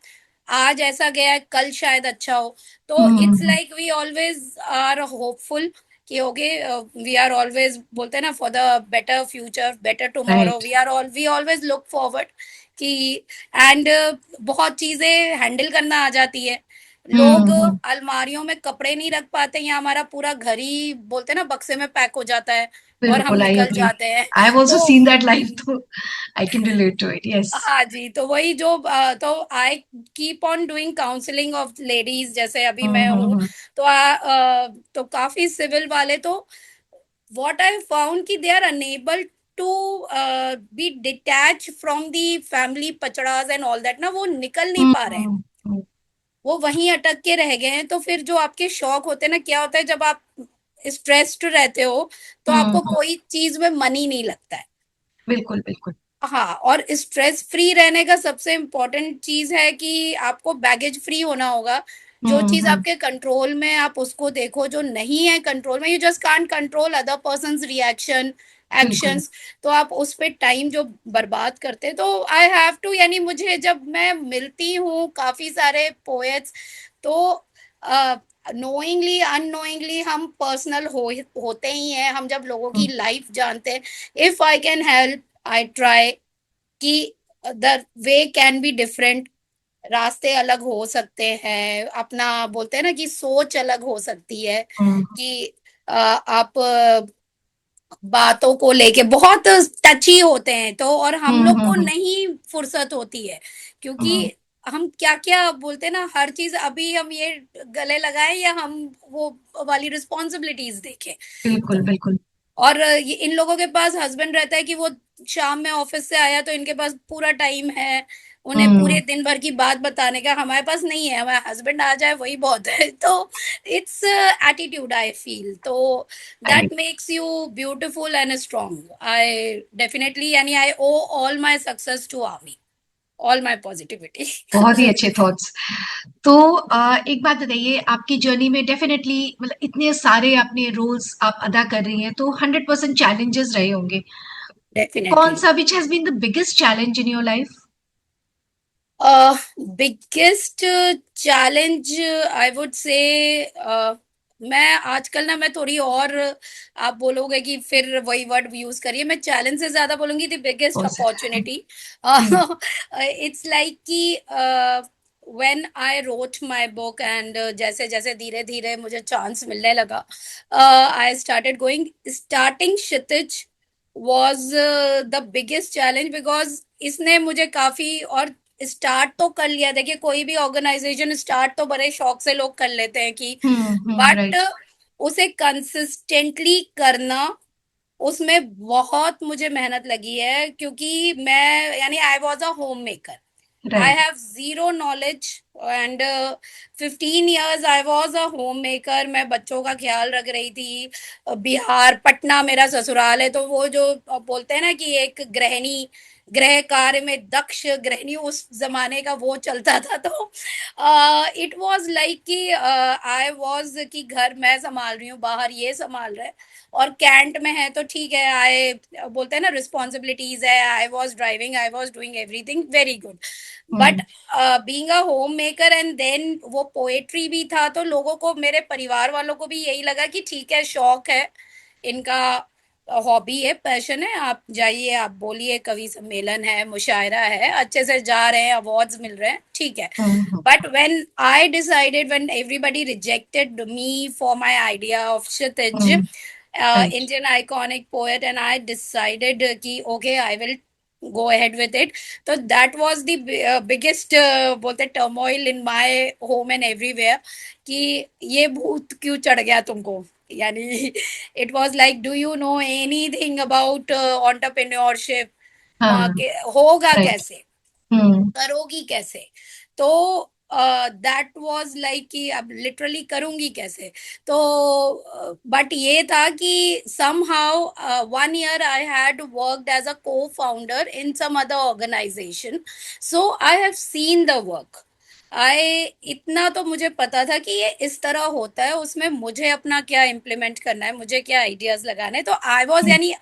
B: आज ऐसा गया है, कल शायद अच्छा हो। तो it's
A: hmm.
B: Like we always are hopeful कि ओके, वी आर ऑलवेज बोलते हैं ना, for the better future, better tomorrow,
A: right.
B: We always look forward कि, एंड बहुत चीजें हैंडल करना आ जाती है। लोग
A: हम्म।
B: अलमारियों में कपड़े नहीं रख पाते, या हमारा पूरा घर ही बोलते हैं ना बक्से में पैक हो जाता है और हम
A: बिल्कुल आई
B: निकल
A: अग्री।
B: जाते हैं।
A: आई हैव आल्सो
B: तो
A: सीन दैट लाइफ तो I can relate to it yes.
B: हाँ जी, तो वही जो तो I keep on doing counselling of ladies, जैसे अभी मैं हूँ।
A: हम्म।
B: तो तो काफी सिविल वाले तो व्हाट आई फाउंड कि they are unable to be detach from the family पचड़ास एंड ऑल दैट ना, वो निकल नहीं पा रहे हैं,
A: हम्म।
B: वो वहीं अटक के रह गए हैं। तो फिर जो आपके शौक होते हैं ना, क्या होता है जब आप स्ट्रेस्ड रहते हो तो आपको
A: हम्म।
B: कोई चीज में मन ही नहीं लगता है।
A: बिल्कुल बिल्कुल।
B: हाँ, और स्ट्रेस फ्री रहने का सबसे इम्पोर्टेंट चीज है कि आपको बैगेज फ्री होना होगा। जो चीज
A: हम्म।
B: आपके कंट्रोल में है, आप उसको देखो, जो नहीं है कंट्रोल में, you just can't control other persons reaction,
A: बिल्कुल।
B: एक्शंस। तो आप उस पे टाइम जो बर्बाद करते हैं, तो आई हैव टू, यानी मुझे जब मैं मिलती हूँ काफी सारे पोएट्स, तो नोइंगली अननोइंगली हम पर्सनल होते ही हैं, हम जब लोगों की
A: हम्म।
B: लाइफ जानते हैं, if I can help I try कि the way can be different, रास्ते अलग हो सकते हैं, अपना बोलते हैं ना कि सोच अलग हो सकती है,
A: हम्म।
B: कि आप बातों को लेके बहुत टची होते हैं, तो और हम लोग को
A: हम्म।
B: नहीं फुर्सत होती है, क्योंकि
A: हम्म।
B: हम क्या क्या बोलते हैं ना, हर चीज अभी हम ये गले लगाए या हम वो वाली रिस्पॉन्सिबिलिटीज देखें।
A: बिल्कुल बिल्कुल।
B: और ये इन लोगों के पास हस्बैंड रहता है कि वो शाम में ऑफिस से आया तो इनके पास पूरा टाइम है उन्हें पूरे
A: हम्म।
B: दिन भर की बात बताने का, हमारे पास नहीं है, हमारा हस्बैंड आ जाए वही बहुत है। तो इट्स एटीट्यूड आई फील, तो that makes you beautiful and strong. I definitely, यानी I owe all my success to army, all my positivity.
A: बहुत ही अच्छे थॉट्स। तो एक बात बताइए आपकी जर्नी में डेफिनेटली मतलब इतने सारे अपने रोल्स आप अदा कर रही हैं तो 100% चैलेंजेस रहे होंगे। कौन
B: डेफिनेटली।
A: सा which has been the biggest challenge in your life?
B: Biggest challenge I would से, मैं आजकल ना मैं थोड़ी और, आप बोलोगे कि फिर वही वर्ड यूज करिए, मैं चैलेंज से ज्यादा बोलूंगी the biggest
A: Oh, sir.
B: Opportunity.
A: Hmm.
B: It's like कि when I wrote my book and जैसे जैसे धीरे धीरे मुझे चांस मिलने लगा, I started going, starting Kshitij was the biggest challenge, because इसने मुझे काफी, और स्टार्ट तो कर लिया, देखिए कोई भी ऑर्गेनाइजेशन स्टार्ट तो बड़े शौक से लोग कर लेते हैं कि, बट
A: Right.
B: उसे कंसिस्टेंटली करना, उसमें बहुत मुझे मेहनत लगी है, क्योंकि मैं यानी I was a home maker, I
A: Right.
B: have zero knowledge and 15 years I was a homemaker। मैं बच्चों का ख्याल रख रही थी। बिहार पटना मेरा ससुराल है, तो वो जो बोलते हैं ना कि एक गृहिणी, गृह कार्य में दक्ष गृहिणी, उस जमाने का वो चलता था। तो इट वाज लाइक कि आई वाज कि घर मैं संभाल रही हूँ, बाहर ये संभाल रहा है, और कैंट में है तो ठीक है, आई बोलते हैं ना रिस्पॉन्सिबिलिटीज है, I was driving, I was doing everything very good, but
A: Hmm.
B: Being a home maker and then वो पोएट्री भी था, तो लोगों को, मेरे परिवार वालों को भी यही लगा कि ठीक है, शौक है इनका, हॉबी है, पैशन है, आप जाइए, आप बोलिए, कवि सम्मेलन है, मुशायरा है, अच्छे से जा रहे हैं, अवार्ड्स मिल रहे हैं, ठीक है।
A: Hmm.
B: But when I decided, when everybody rejected me for my idea of Kshitij,
A: Hmm. Right.
B: Indian iconic poet, and I decided कि okay, I will go ahead with it. So that was the biggest बोलते turmoil in my home and everywhere कि ये भूत क्यों चढ़ गया तुमको, यानी it was like, do you know anything about entrepreneurship,
A: हाँ.
B: होगा
A: Right.
B: कैसे,
A: Hmm.
B: करोगी कैसे, तो दैट वाज लाइक कि अब लिटरली करूंगी कैसे, तो बट ये था कि somehow 1 year I had worked as a co-founder in some other organization, so I have seen the work। आई इतना तो मुझे पता था कि ये इस तरह होता है, उसमें मुझे अपना क्या इम्प्लीमेंट करना है, मुझे क्या आइडियाज लगाने हैं। तो आई वाज
A: Hmm.
B: यानी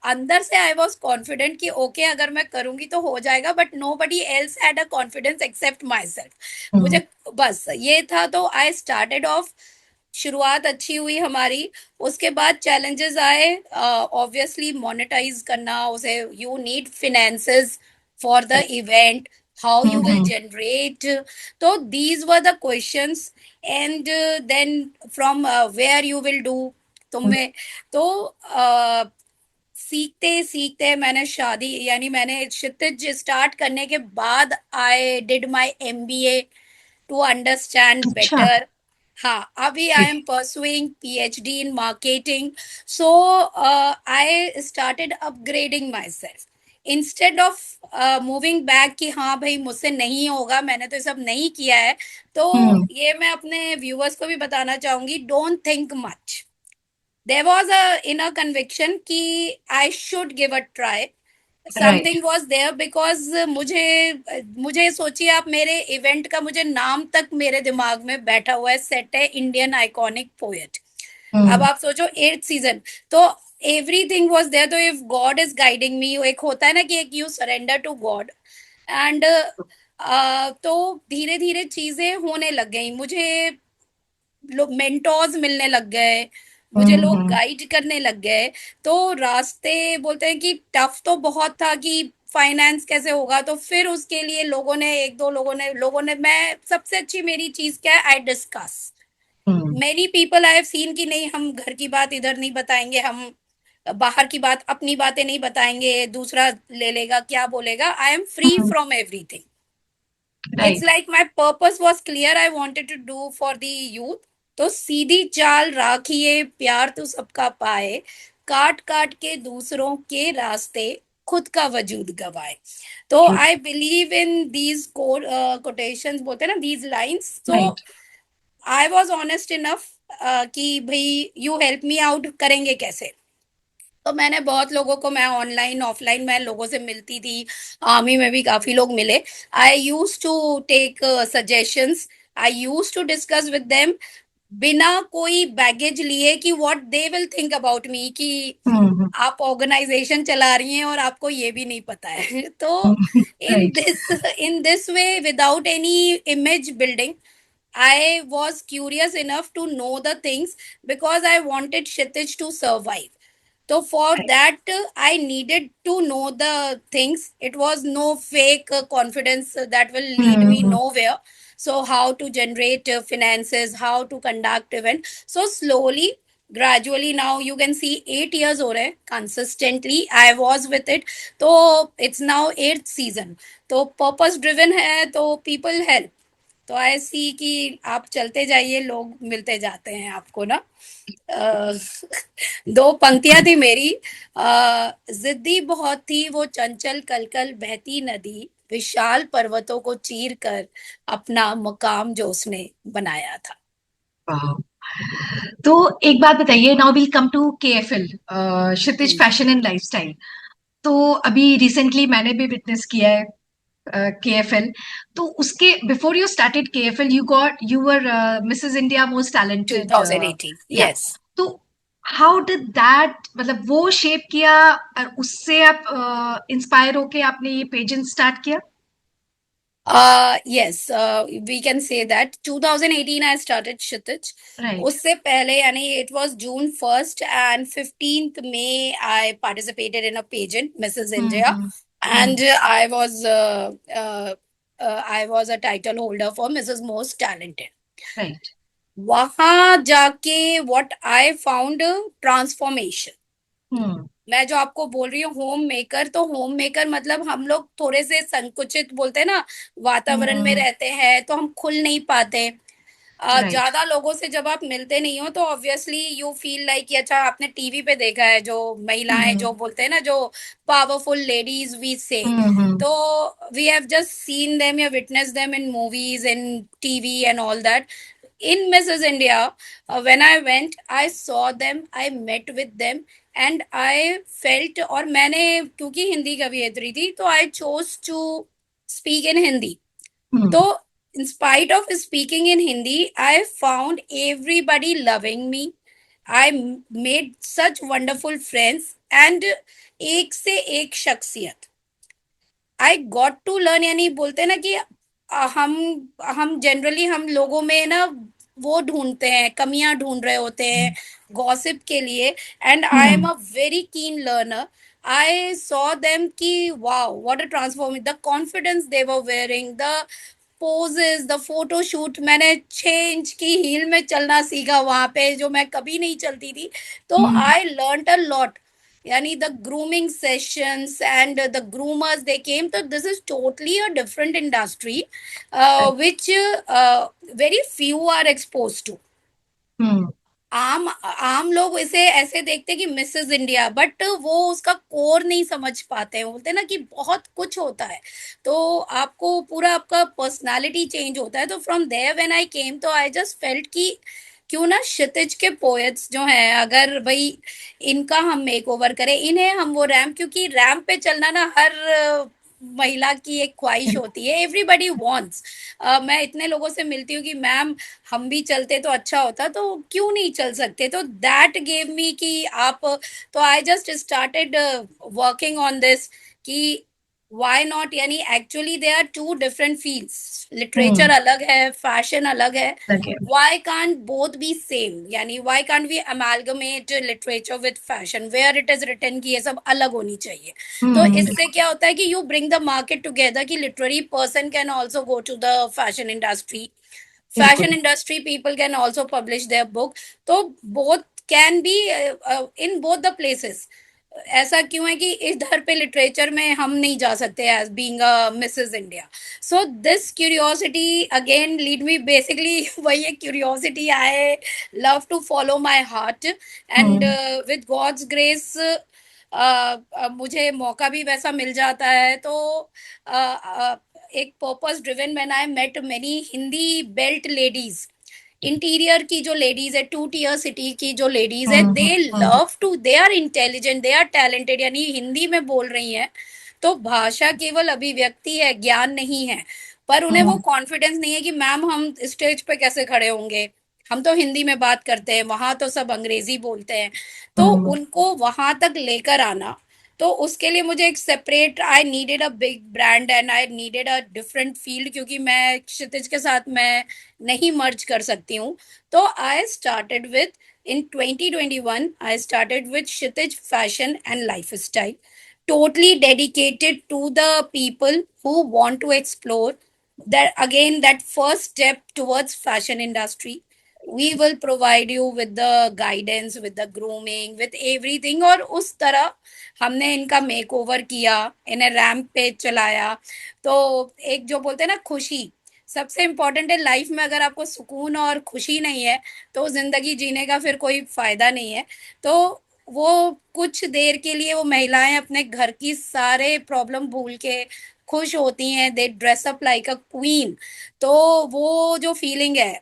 B: अंदर से आई वाज कॉन्फिडेंट कि ओके, अगर मैं करूंगी तो हो जाएगा, but nobody else had a confidence except myself,
A: Hmm.
B: मुझे बस ये था। तो आई स्टार्टेड ऑफ, शुरुआत अच्छी हुई हमारी, उसके बाद चैलेंजेस आए, ऑब्वियसली मोनेटाइज करना उसे, you need finances for the
A: Right.
B: Event, how you will
A: Hmm.
B: Generate, तो these were the questions, and then from where you will do,
A: Hmm.
B: तुम्हें, तो सीखते सीखते मैंने शादी, यानी मैंने क्षितिज स्टार्ट करने के बाद I did my MBA to understand
A: अच्छा.
B: बेटर। हाँ, अभी I
A: Right.
B: Am pursuing PhD in marketing, so I started upgrading myself instead of moving back कि हाँ भाई मुझसे नहीं होगा, मैंने तो ये सब नहीं किया है। तो
A: Hmm.
B: ये मैं अपने व्यूअर्स को भी बताना चाहूंगी, don't think much, there was a inner conviction कि I should give a try,
A: Right.
B: Something was there, because मुझे सोचिए आप, मेरे इवेंट का मुझे नाम तक मेरे दिमाग में बैठा हुआ है, सेट है इंडियन आइकॉनिक पोएट। अब
A: Hmm.
B: आप सोचो 8th सीजन, तो एवरीथिंग वॉज देयर। तो if God is guiding me, एक होता है ना कि एक you surrender to God, and तो धीरे धीरे चीजें होने लग गई, मुझे लोग मेंटोर्स मिलने लग गए, मुझे लोग
A: Hmm.
B: गाइड करने लग गए। तो रास्ते बोलते हैं कि टफ तो बहुत था कि फाइनेंस कैसे होगा, तो फिर उसके लिए लोगों ने, एक दो लोगों ने मैं सबसे अच्छी मेरी चीज क्या है, I discuss,
A: Hmm.
B: Many people I have seen कि नहीं, हम घर की बात इधर नहीं बताएंगे, हम बाहर की बात, अपनी बातें नहीं बताएंगे, दूसरा ले लेगा, क्या बोलेगा, I am free
A: Hmm.
B: From everything. It's
A: Right.
B: Like my purpose was clear, I wanted to do for the youth. तो सीधी चाल राखिए, प्यार तो सबका पाए, काट काट के दूसरों के रास्ते, खुद का वजूद गवाए। तो
A: True.
B: I believe in these quotations, बोलते हैं ना दीज लाइन्स। तो
A: Right.
B: I was honest enough कि भाई यू हेल्प मी आउट, करेंगे कैसे। तो मैंने बहुत लोगों को, मैं ऑनलाइन ऑफलाइन मैं लोगों से मिलती थी, आर्मी में भी काफी लोग मिले, I use to take suggestions, I use to discuss with them, बिना कोई बैगेज लिए कि what they will think about me, कि
A: हम्म।
B: आप ऑर्गेनाइजेशन चला रही हैं और आपको ये भी नहीं पता है। तो in
A: right.
B: This in this way, without any image building, I was curious enough to know the things because I wanted Kshitij to survive. So for that, I needed to know the things. It was no fake confidence that will lead me
A: hmm.
B: nowhere. So how to generate finances, how to conduct event. So slowly, gradually, now you can see 8 years हो रहे हैं consistently. I was with it. तो it's now eighth season. तो purpose driven है, तो people help. तो ऐसी कि आप चलते जाइए, लोग मिलते जाते हैं आपको ना। अ, दो पंक्तियां थी मेरी। जिद्दी बहुत थी वो चंचल कलकल बहती नदी, विशाल पर्वतों को चीर कर अपना मुकाम जो उसने बनाया था।
A: वाह। तो एक बात बताइए, now will come to KFL, Kshitij
B: hmm.
A: Fashion and lifestyle. तो अभी रिसेंटली मैंने भी विटनेस किया है केएफएल। तो उसके before you started KFL, you were Mrs India most talented.
B: 2018,
A: yeah.
B: Yes.
A: तो हाउ डिड दैट, मतलब वो शेप किया और उससे आप इंस्पायर होके आपने ये पेजेंट स्टार्ट किया?
B: Yes, we can say that 2018 I started Kshitij.
A: Right.
B: उससे पहले यानी it was June 1st and 15th May I participated in a pageant, Mrs. India,
A: hmm.
B: and I was a title holder for Mrs. Most Talented.
A: Right.
B: वहां जाके what I found, transformation.
A: हम्म।
B: मैं जो आपको बोल रही हूँ होम मेकर, तो home maker मतलब हम लोग थोड़े से संकुचित बोलते हैं ना, वातावरण में
A: हम्म।
B: रहते हैं तो हम खुल नहीं पाते।
A: राइट।
B: ज्यादा लोगों से जब आप मिलते नहीं हो तो ऑब्वियसली यू फील लाइक कि अच्छा, आपने टीवी पे देखा है जो महिलाएं
A: हम्म।
B: जो बोलते हैं ना, जो powerful ladies we say,
A: hmm.
B: तो we have just seen them या witness them in movies, in TV and all that. in Mrs. India, when I went, I saw them, I met with them, and I felt, और मैंने क्योंकि हिंदी कवियत्री थी तो I chose to speak in Hindi.
A: हम्म।
B: तो in spite of speaking in Hindi, I found everybody loving me. I made such wonderful friends and एक से एक शख्सियत आई गॉट टू लर्न। यानी बोलते हैं ना कि हम जनरली हम लोगों में ना वो ढूंढते हैं, कमियां ढूंढ रहे होते हैं गॉसिप के लिए, and I am
A: hmm.
B: A very keen learner. I saw them कि wow what a transform, the confidence they were wearing, the poses, the photo shoot. मैंने 6 इंच की हील में चलना सीखा वहां पे, जो मैं कभी नहीं चलती थी। तो
A: hmm.
B: I learn a lot. Yani the grooming sessions and the groomers they came, so this is totally a different industry, which very few are exposed to.
A: हम्म।
B: आम आम लोग इसे ऐसे देखते हैं कि मिसेस इंडिया, बट वो उसका कोर नहीं समझ पाते हैं। बोलते हैं ना कि बहुत कुछ होता है, तो आपको पूरा आपका पर्सनालिटी चेंज होता है। तो फ्रॉम देयर व्हेन आई केम, तो आई जस्ट फेल्ट कि क्यों ना क्षितिज के पोएट्स जो हैं, अगर भाई इनका हम मेक ओवर करें, इन्हें हम वो रैम्प, क्योंकि रैम्प पे चलना ना हर महिला की एक ख्वाहिश होती है, एवरीबडी वांट्स। मैं इतने लोगों से मिलती हूँ कि मैम हम भी चलते तो अच्छा होता, तो क्यों नहीं चल सकते। तो दैट गेव मी कि आप, तो I just started working on this कि व्हाई नॉट। यानी actually they are two different fields, literature
A: hmm.
B: अलग है, फैशन अलग है।
A: लगे।
B: why can't both be same? यानी why can't we amalgamate literature with fashion where it is written कि ये सब अलग होनी चाहिए। तो इससे
A: बिल्कुल।
B: क्या होता है कि you bring the market together, कि literary person can also go to the fashion industry, fashion
A: बिल्कुल।
B: industry people can also publish their book, तो both can be in both the places। ऐसा क्यों है कि इधर पे लिटरेचर में हम नहीं जा सकते as being a Mrs India. So this curiosity again lead me, basically वही है curiosity, I love to follow my heart, and
A: hmm.
B: With God's grace मुझे मौका भी वैसा मिल जाता है। तो एक purpose driven, when I met many Hindi belt ladies, interior की जो लेडीज है, टू टीयर सिटी की जो लेडीज है, they
A: hmm.
B: Love to, they are intelligent, they are talented, यानी हिंदी में बोल रही हैं। तो भाषा केवल अभिव्यक्ति है, ज्ञान नहीं है, पर उन्हें वो
A: हम्म।
B: कॉन्फिडेंस नहीं है कि मैम हम स्टेज पे कैसे खड़े होंगे, हम तो हिंदी में बात करते हैं, वहां तो सब अंग्रेजी बोलते हैं। तो
A: हम्म।
B: उनको वहां तक लेकर आना, तो उसके लिए मुझे एक separate, I needed a big brand and I needed a different field, क्योंकि मैं क्षितिज के साथ मैं नहीं मर्ज कर सकती हूँ। तो I started with, in 2021 I started with Kshitij fashion and lifestyle, totally dedicated to the people who want to explore that, again, that first step towards fashion industry. We will provide you with the guidance, with the grooming, with everything। और उस तरह हमने इनका make over किया, इन्हें ramp पे चलाया। तो एक जो बोलते हैं ना, खुशी सबसे इम्पोर्टेंट है लाइफ में। अगर आपको सुकून और खुशी नहीं है तो जिंदगी जीने का फिर कोई फायदा नहीं है। तो वो कुछ देर के लिए वो महिलाएं अपने घर की सारे प्रॉब्लम भूल के खुश होती हैं, दे dress up like a queen. तो वो जो फीलिंग है,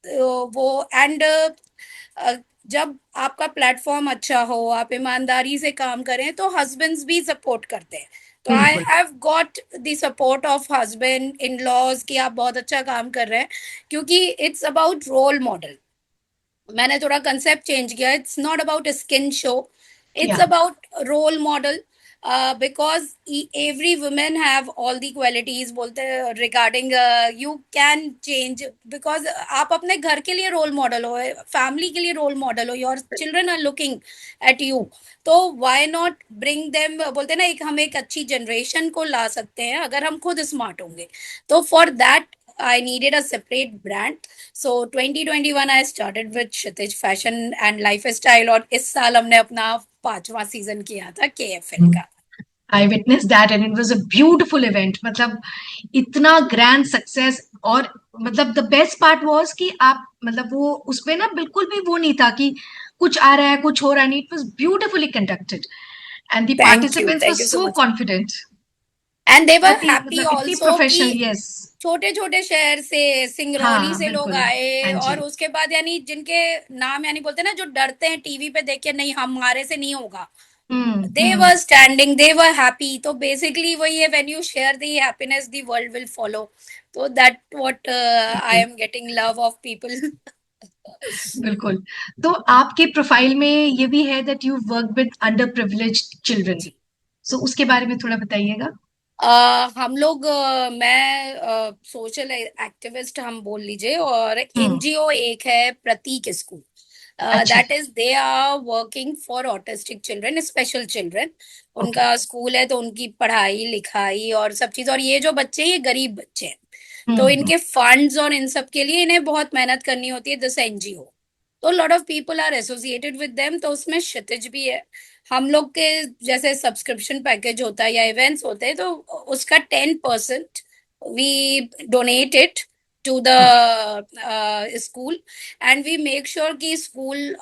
B: वो एंड जब आपका प्लेटफॉर्म अच्छा हो, आप ईमानदारी से काम करें, तो हस्बैंड्स भी सपोर्ट करते हैं। तो आई
A: बिल्कुल।
B: Have got the support of husband in laws कि आप बहुत अच्छा काम कर रहे हैं, क्योंकि इट्स अबाउट रोल मॉडल। मैंने थोड़ा कंसेप्ट चेंज किया, it's not about skin show, it's
A: yeah.
B: About role model. Because every women have all the qualities, बोलते हैं regarding you can change, because आप अपने घर के लिए रोल मॉडल हो, फैमिली के लिए रोल मॉडल हो, your children are looking at you. तो व्हाई नॉट ब्रिंग देम, बोलते हैं ना, एक हम एक अच्छी जनरेशन को ला सकते हैं अगर हम खुद स्मार्ट होंगे। तो for that I needed a separate brand. So 2021 I started with Kshitij fashion and lifestyle, और इस साल हमने अपना 5वां सीजन किया था केएफएल का।
A: I witness that and it was a beautiful event. मतलब इतना ग्रैंड सक्सेस। और मतलब द बेस्ट पार्ट वाज कि आप मतलब वो उसमें ना बिल्कुल भी वो नहीं था कि कुछ आ रहा है कुछ हो रहा नहीं। It was beautifully conducted and the participants were
B: thank you so
A: so
B: much.
A: Confident.
B: And they were
A: बहुत ही
B: हैप्पी
A: मतलब इतनी
B: ऑल्सो कि
A: प्रोफेशनल। यस।
B: छोटे छोटे शहर से, सिंगरौली
A: हाँ
B: से लोग
A: बिल्कुल।
B: आए,
A: हाँ जी।
B: और उसके बाद यानी जिनके नाम, यानी बोलते हैं ना, जो डरते हैं टीवी पे देख के, नहीं हमारे से नहीं होगा, they
A: hmm.
B: were standing, they were happy। तो बेसिकली वही है, when you share the happiness the world will follow। तो that what I
A: बिल्कुल।
B: am getting love of people।
A: बिल्कुल। तो आपके प्रोफाइल में ये भी है that you work with underprivileged children.
B: जी।
A: सो उसके बारे में थोड़ा बताइएगा।
B: हम लोग, मैं सोशल एक्टिविस्ट हम बोल लीजिए, और
A: हम्म।
B: एनजीओ एक है प्रतीक स्कूल।
A: अच्छा।
B: That is, they are working for autistic children, special children.
A: Okay.
B: उनका स्कूल है, तो उनकी पढ़ाई लिखाई और सब चीज, और ये जो बच्चे हैं, ये गरीब बच्चे हैं। तो
A: हम्म।
B: इनके फंड्स और इन सब के लिए इन्हें बहुत मेहनत करनी होती है, दिस एनजीओ। तो lot of people are associated with them, तो उसमें क्षितिज भी है। हम लोग के जैसे सब्सक्रिप्शन पैकेज होता है या इवेंट्स होते हैं, तो उसका 10% we donate it to the
A: okay.
B: School. And we make sure कि स्कूल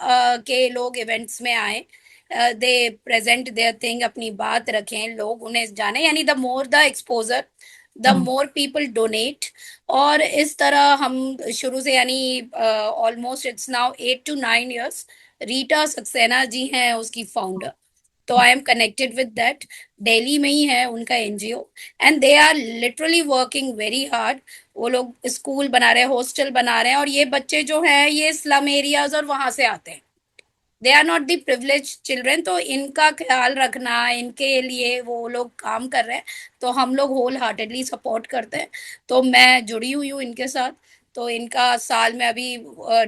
B: के लोग इवेंट्स में आए, दे प्रेजेंट देयर थिंग, अपनी बात रखें, लोग उन्हें जाने, यानी the more the exposure, the
A: hmm.
B: More people donate. और इस तरह हम शुरू से, यानी almost it's now 8 to 9 years। Rita Saxena ji हैं उसकी फाउंडर। तो I am connected with that, Delhi में ही है उनका NGO. And they are literally working very hard. वो लोग स्कूल बना रहे हैं, हॉस्टल बना रहे हैं, और ये बच्चे जो हैं, ये स्लम एरियाज और वहां से आते हैं, they are not the privilege children. तो इनका ख्याल रखना, इनके लिए वो लोग काम कर रहे हैं, तो हम लोग होल हार्टेडली सपोर्ट करते हैं। तो मैं जुड़ी हुई हूँ इनके साथ। तो इनका साल में अभी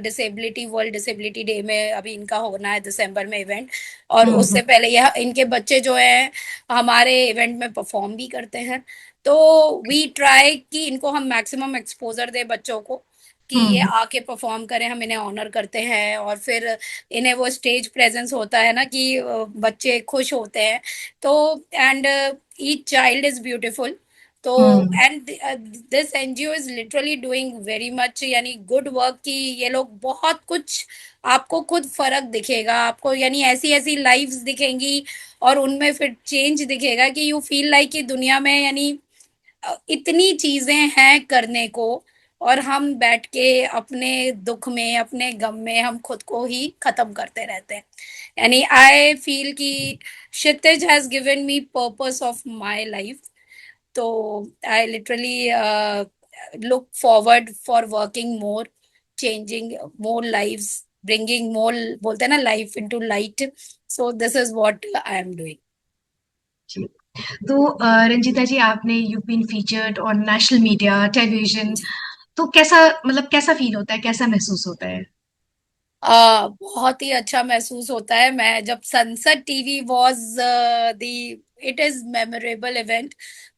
B: डिसेबिलिटी, वर्ल्ड डिसेबिलिटी डे में अभी इनका होना है दिसंबर में इवेंट। और
A: हम्म।
B: उससे पहले यह इनके बच्चे जो हैं हमारे इवेंट में परफॉर्म भी करते हैं। तो वी ट्राई कि इनको हम मैक्सिमम एक्सपोजर दे बच्चों को, कि ये
A: हम्म।
B: आके परफॉर्म करें, हम इन्हें ऑनर करते हैं। और फिर इन्हें वो स्टेज प्रेजेंस होता है ना, कि बच्चे खुश होते हैं। तो and each child is beautiful. तो
A: hmm.
B: And this NGO is literally doing very much, यानी गुड वर्क, कि ये लोग बहुत कुछ, आपको खुद फर्क दिखेगा आपको, यानी ऐसी ऐसी लाइव्स दिखेंगी, और उनमें फिर चेंज दिखेगा कि यू फील लाइक कि दुनिया में, यानी इतनी चीजें हैं करने को, और हम बैठ के अपने दुख में, अपने गम में, हम खुद को ही खत्म करते रहते हैं। यानी आई फील कि Kshitij has given me purpose of my life. तो I literally look forward for working more changing more lives, bringing more, बोलते हैं ना, life into light. So this is what I am doing.
A: जी। तो रंजीता जी, आपने you been featured on national media, television, तो कैसा, मतलब कैसा फील होता है, कैसा महसूस होता है?
B: बहुत ही अच्छा महसूस होता है। मैं जब संसद टीवी वॉज दी, इट इज मेमोरेबल इवेंट,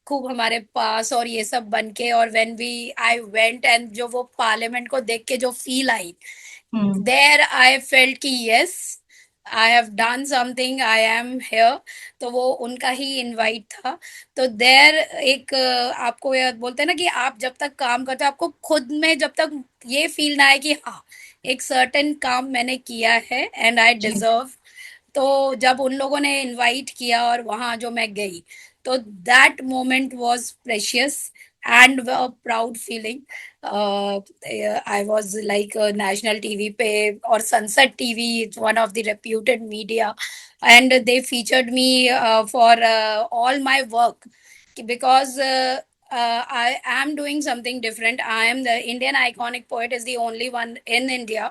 B: खूब हमारे पास और ये सब बन के, और when we I went and जो वो पार्लियामेंट को देख के जो फील आई,
A: हम्म।
B: देयर आई फेल्ट कि yes, I have done something, I am here. तो वो उनका ही इनवाइट था। तो देयर एक आपको ये बोलते हैं ना कि आप जब तक काम करते हो, आपको खुद में जब तक ये फील ना आए कि हाँ, एक सर्टेन काम मैंने किया है एंड आई
A: जी।
B: डिजर्व। तो जब उन लोगों ने इनवाइट किया और वहां जो मैं गई, तो that moment was precious and a proud feeling. I was like national TV पे, और sunset TV is one of the reputed media, and they featured me for all my work, because I am doing something different. I am the Indian iconic poet is the only one in India.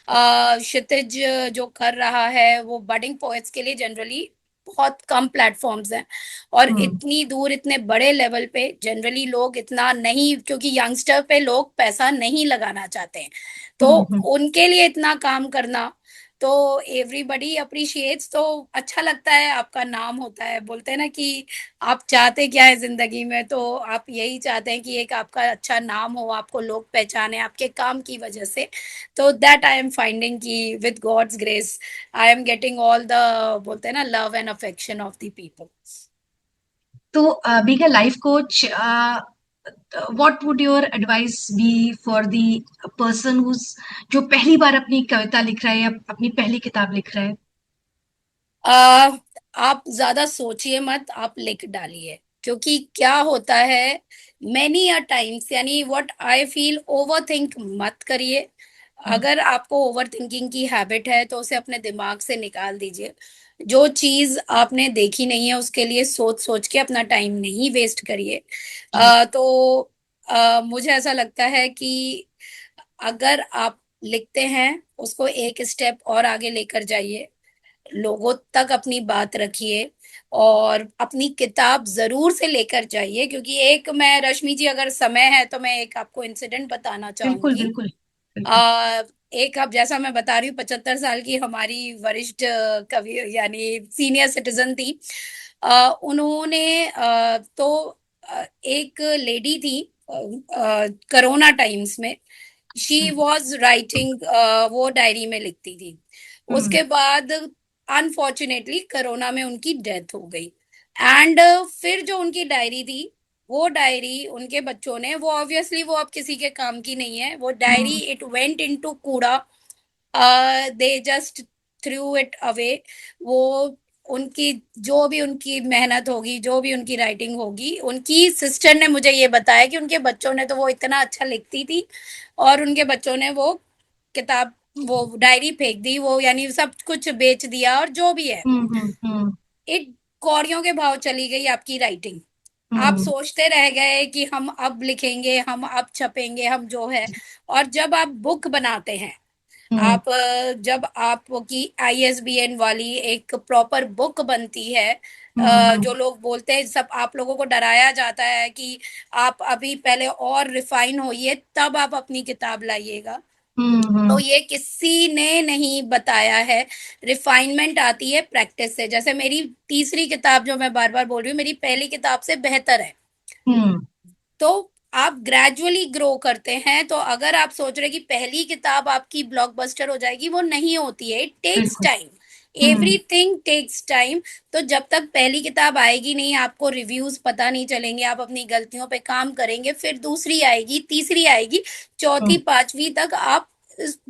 B: क्षितिज जो कर रहा है वो budding poets के लिए generally बहुत कम platforms हैं, और
A: हम्म।
B: इतनी दूर इतने बड़े लेवल पे जनरली लोग इतना नहीं, क्योंकि यंगस्टर पे लोग पैसा नहीं लगाना चाहते हैं, तो
A: हम्म।
B: उनके लिए इतना काम करना, तो एवरीबडी अप्रिशिएट्स। तो अच्छा लगता है, आपका नाम होता है, बोलते हैं ना कि आप चाहते क्या है जिंदगी में, तो आप यही चाहते हैं कि एक आपका अच्छा नाम हो, आपको लोग पहचाने आपके काम की वजह से। तो दैट आई एम फाइंडिंग कि with God's grace I am getting all the, बोलते हैं ना, love and affection of the people.
A: तो being a life coach, what would your advice be for the person who's जो पहली बार अपनी कविता लिख रहा है या अपनी पहली किताब लिख रहा है?
B: आ, आप ज्यादा सोचिए मत, आप लिख डालिए, क्योंकि क्या होता है, मेनी अ टाइम्स, यानी what I feel, over think मत करिए।
A: हम्म।
B: अगर आपको ओवर थिंकिंग की हैबिट है तो उसे अपने दिमाग से निकाल दीजिए। जो चीज आपने देखी नहीं है उसके लिए सोच सोच के अपना टाइम नहीं वेस्ट करिए।
A: जी।
B: तो मुझे ऐसा लगता है कि अगर आप लिखते हैं, उसको एक स्टेप और आगे लेकर जाइए, लोगों तक अपनी बात रखिए, और अपनी किताब ज़रूर से लेकर जाइए। क्योंकि एक, मैं रश्मि जी, अगर समय है तो मैं एक आपको इंसिडेंट बताना
A: बिल्कुल
B: चाहूँगी।
A: बिल्कुल बिल्कुल।
B: अ, एक, अब जैसा मैं बता रही हूँ, 75 साल की हमारी वरिष्ठ कवि, यानी सीनियर सिटीज़न थी। उन्होंने एक लेडी थी, कोरोना टाइम्स में, शी
A: अच्छा।
B: वॉज राइटिंग, वो डायरी में लिखती थी।
A: हम्म।
B: उसके बाद अनफॉर्चुनेटली कोरोना में उनकी डेथ हो गई। एंड फिर जो उनकी डायरी थी, वो डायरी उनके बच्चों ने, वो ऑब्वियसली वो अब किसी के काम की नहीं है, वो diary
A: hmm.
B: It went into कूड़ा, they just threw it away. वो उनकी, जो भी उनकी मेहनत होगी, जो भी उनकी राइटिंग होगी, उनकी सिस्टर ने मुझे ये बताया कि उनके बच्चों ने, तो वो इतना अच्छा लिखती थी, और उनके बच्चों ने वो किताब, वो डायरी फेंक दी, वो यानी सब कुछ बेच दिया, और जो भी है,
A: हम्म।
B: इट कौड़ियों के भाव चली गई आपकी राइटिंग। आप
A: हम्म।
B: सोचते रह गए कि हम अब लिखेंगे, हम अब छपेंगे, हम जो है। और जब आप बुक बनाते हैं,
A: हम्म।
B: आप जब आपकी आईएसबीएन वाली एक प्रॉपर बुक बनती है,
A: हम्म।
B: जो लोग बोलते हैं, सब आप लोगों को डराया जाता है कि आप अभी पहले और रिफाइन होइए तब आप अपनी किताब लाइएगा, तो
A: हम्म।
B: ये किसी ने नहीं बताया है। रिफाइनमेंट आती है प्रैक्टिस से। जैसे मेरी तीसरी किताब, जो मैं बार बार बोल रही हूँ, मेरी पहली किताब से बेहतर है।
A: हम्म।
B: तो आप ग्रेजुअली ग्रो करते हैं। तो अगर आप सोच रहे कि पहली किताब आपकी ब्लॉकबस्टर हो जाएगी, वो नहीं होती है। इट टेक्स
A: बिल्कुल।
B: Time,
A: hmm.
B: Everything takes time. तो जब तक पहली किताब आएगी नहीं, आपको रिव्यूज पता नहीं चलेंगे, आप अपनी गलतियों पे काम करेंगे, फिर दूसरी आएगी, तीसरी आएगी, चौथी,
A: हम्म।
B: पांचवी तक आप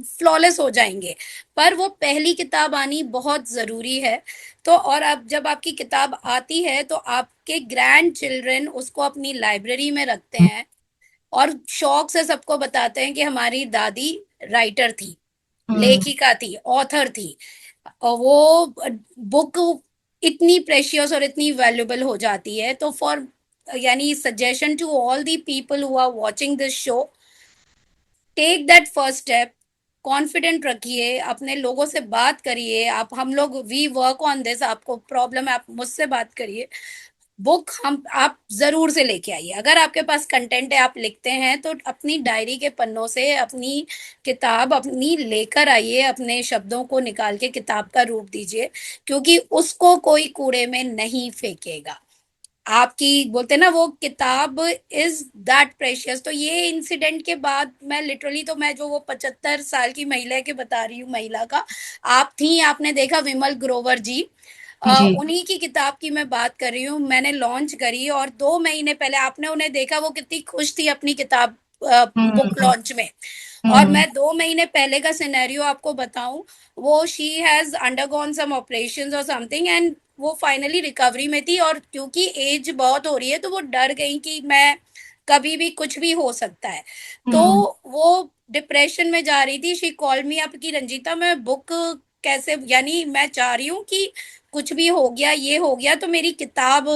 B: फ्लॉलेस हो जाएंगे। पर वो पहली किताब आनी बहुत जरूरी है। तो और अब जब आपकी किताब आती है, तो आपके ग्रैंड चिल्ड्रन उसको अपनी लाइब्रेरी में रखते हैं, और शौक से सबको बताते हैं कि हमारी दादी राइटर थी,
A: हम्म।
B: लेखिका थी, ऑथर थी। और वो बुक इतनी प्रेशियस और इतनी वैल्यूबल हो जाती है। तो फॉर, यानी suggestion to all the people who are watching this show, take that first step, confident रखिए, अपने लोगों से बात करिए। आप हम लोग वी वर्क ऑन दिस, आपको प्रॉब्लम है आप मुझसे बात करिए। बुक हम आप जरूर से लेके आइए। अगर आपके पास कंटेंट है, आप लिखते हैं, तो अपनी डायरी के पन्नों से अपनी किताब अपनी लेकर आइए, अपने शब्दों को निकाल के किताब का रूप दीजिए, क्योंकि उसको कोई कूड़े में नहीं फेंकेगा। आपकी बोलते हैं ना वो किताब इज दैट प्रेशियस। तो ये इंसिडेंट के बाद मैं लिटरली, तो मैं जो वो 75 साल की महिला के बता रही हूँ, महिला का, आप थी, आपने देखा विमल ग्रोवर जी,
A: जी।
B: उन्हीं की किताब की मैं बात कर रही हूँ। मैंने लॉन्च करी और 2 महीने पहले आपने उन्हें देखा, वो कितनी खुश थी अपनी किताब बुक
A: हम्म।
B: लॉन्च में। और
A: हम्म।
B: मैं 2 महीने पहले का सिनेरियो आपको बताऊं, वो she has undergone some operations और समथिंग, एंड वो फाइनली रिकवरी में थी। और क्योंकि एज बहुत हो रही है, तो वो डर गई कि मैं कभी भी कुछ भी हो सकता है। तो
A: हम्म।
B: वो डिप्रेशन में जा रही थी। शी कॉल मी अप कि रंजीता, मैं बुक कैसे, यानी मैं चाह रही हूँ कि कुछ भी हो गया, ये हो गया तो मेरी किताब।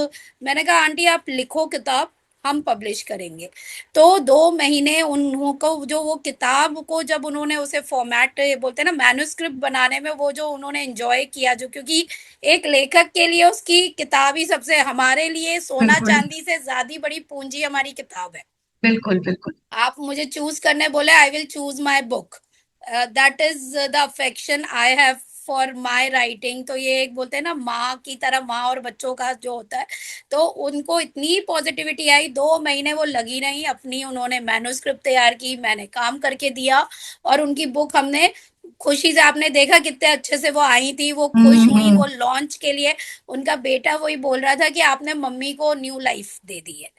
B: मैंने कहा आंटी आप लिखो किताब, हम पब्लिश करेंगे। तो 2 महीने उनको, जो वो किताब को जब उन्होंने उसे फॉर्मेट बोलते हैं ना मैन्युस्क्रिप्ट बनाने में, वो जो उन्होंने एंजॉय किया, जो क्योंकि एक लेखक के लिए उसकी किताब ही सबसे, हमारे लिए सोना
A: बिल्कुल
B: चांदी से ज्यादा बड़ी पूंजी हमारी किताब है।
A: बिल्कुल बिल्कुल।
B: आप मुझे चूज करने बोले, I will choose my book. That is the affection I have for my writing. तो ये एक बोलते हैं ना माँ की तरह, माँ और बच्चों का जो होता है। तो उनको इतनी पॉजिटिविटी आई, 2 महीने वो लगी रही अपनी, उन्होंने मैन्युस्क्रिप्ट तैयार की, मैंने काम करके दिया, और उनकी बुक हमने खुशी से, आपने देखा कितने अच्छे से वो आई थी, वो खुश हुई,
A: हम्म।
B: वो लॉन्च के लिए। उनका बेटा वही बोल रहा था कि आपने मम्मी को न्यू लाइफ दे दी है।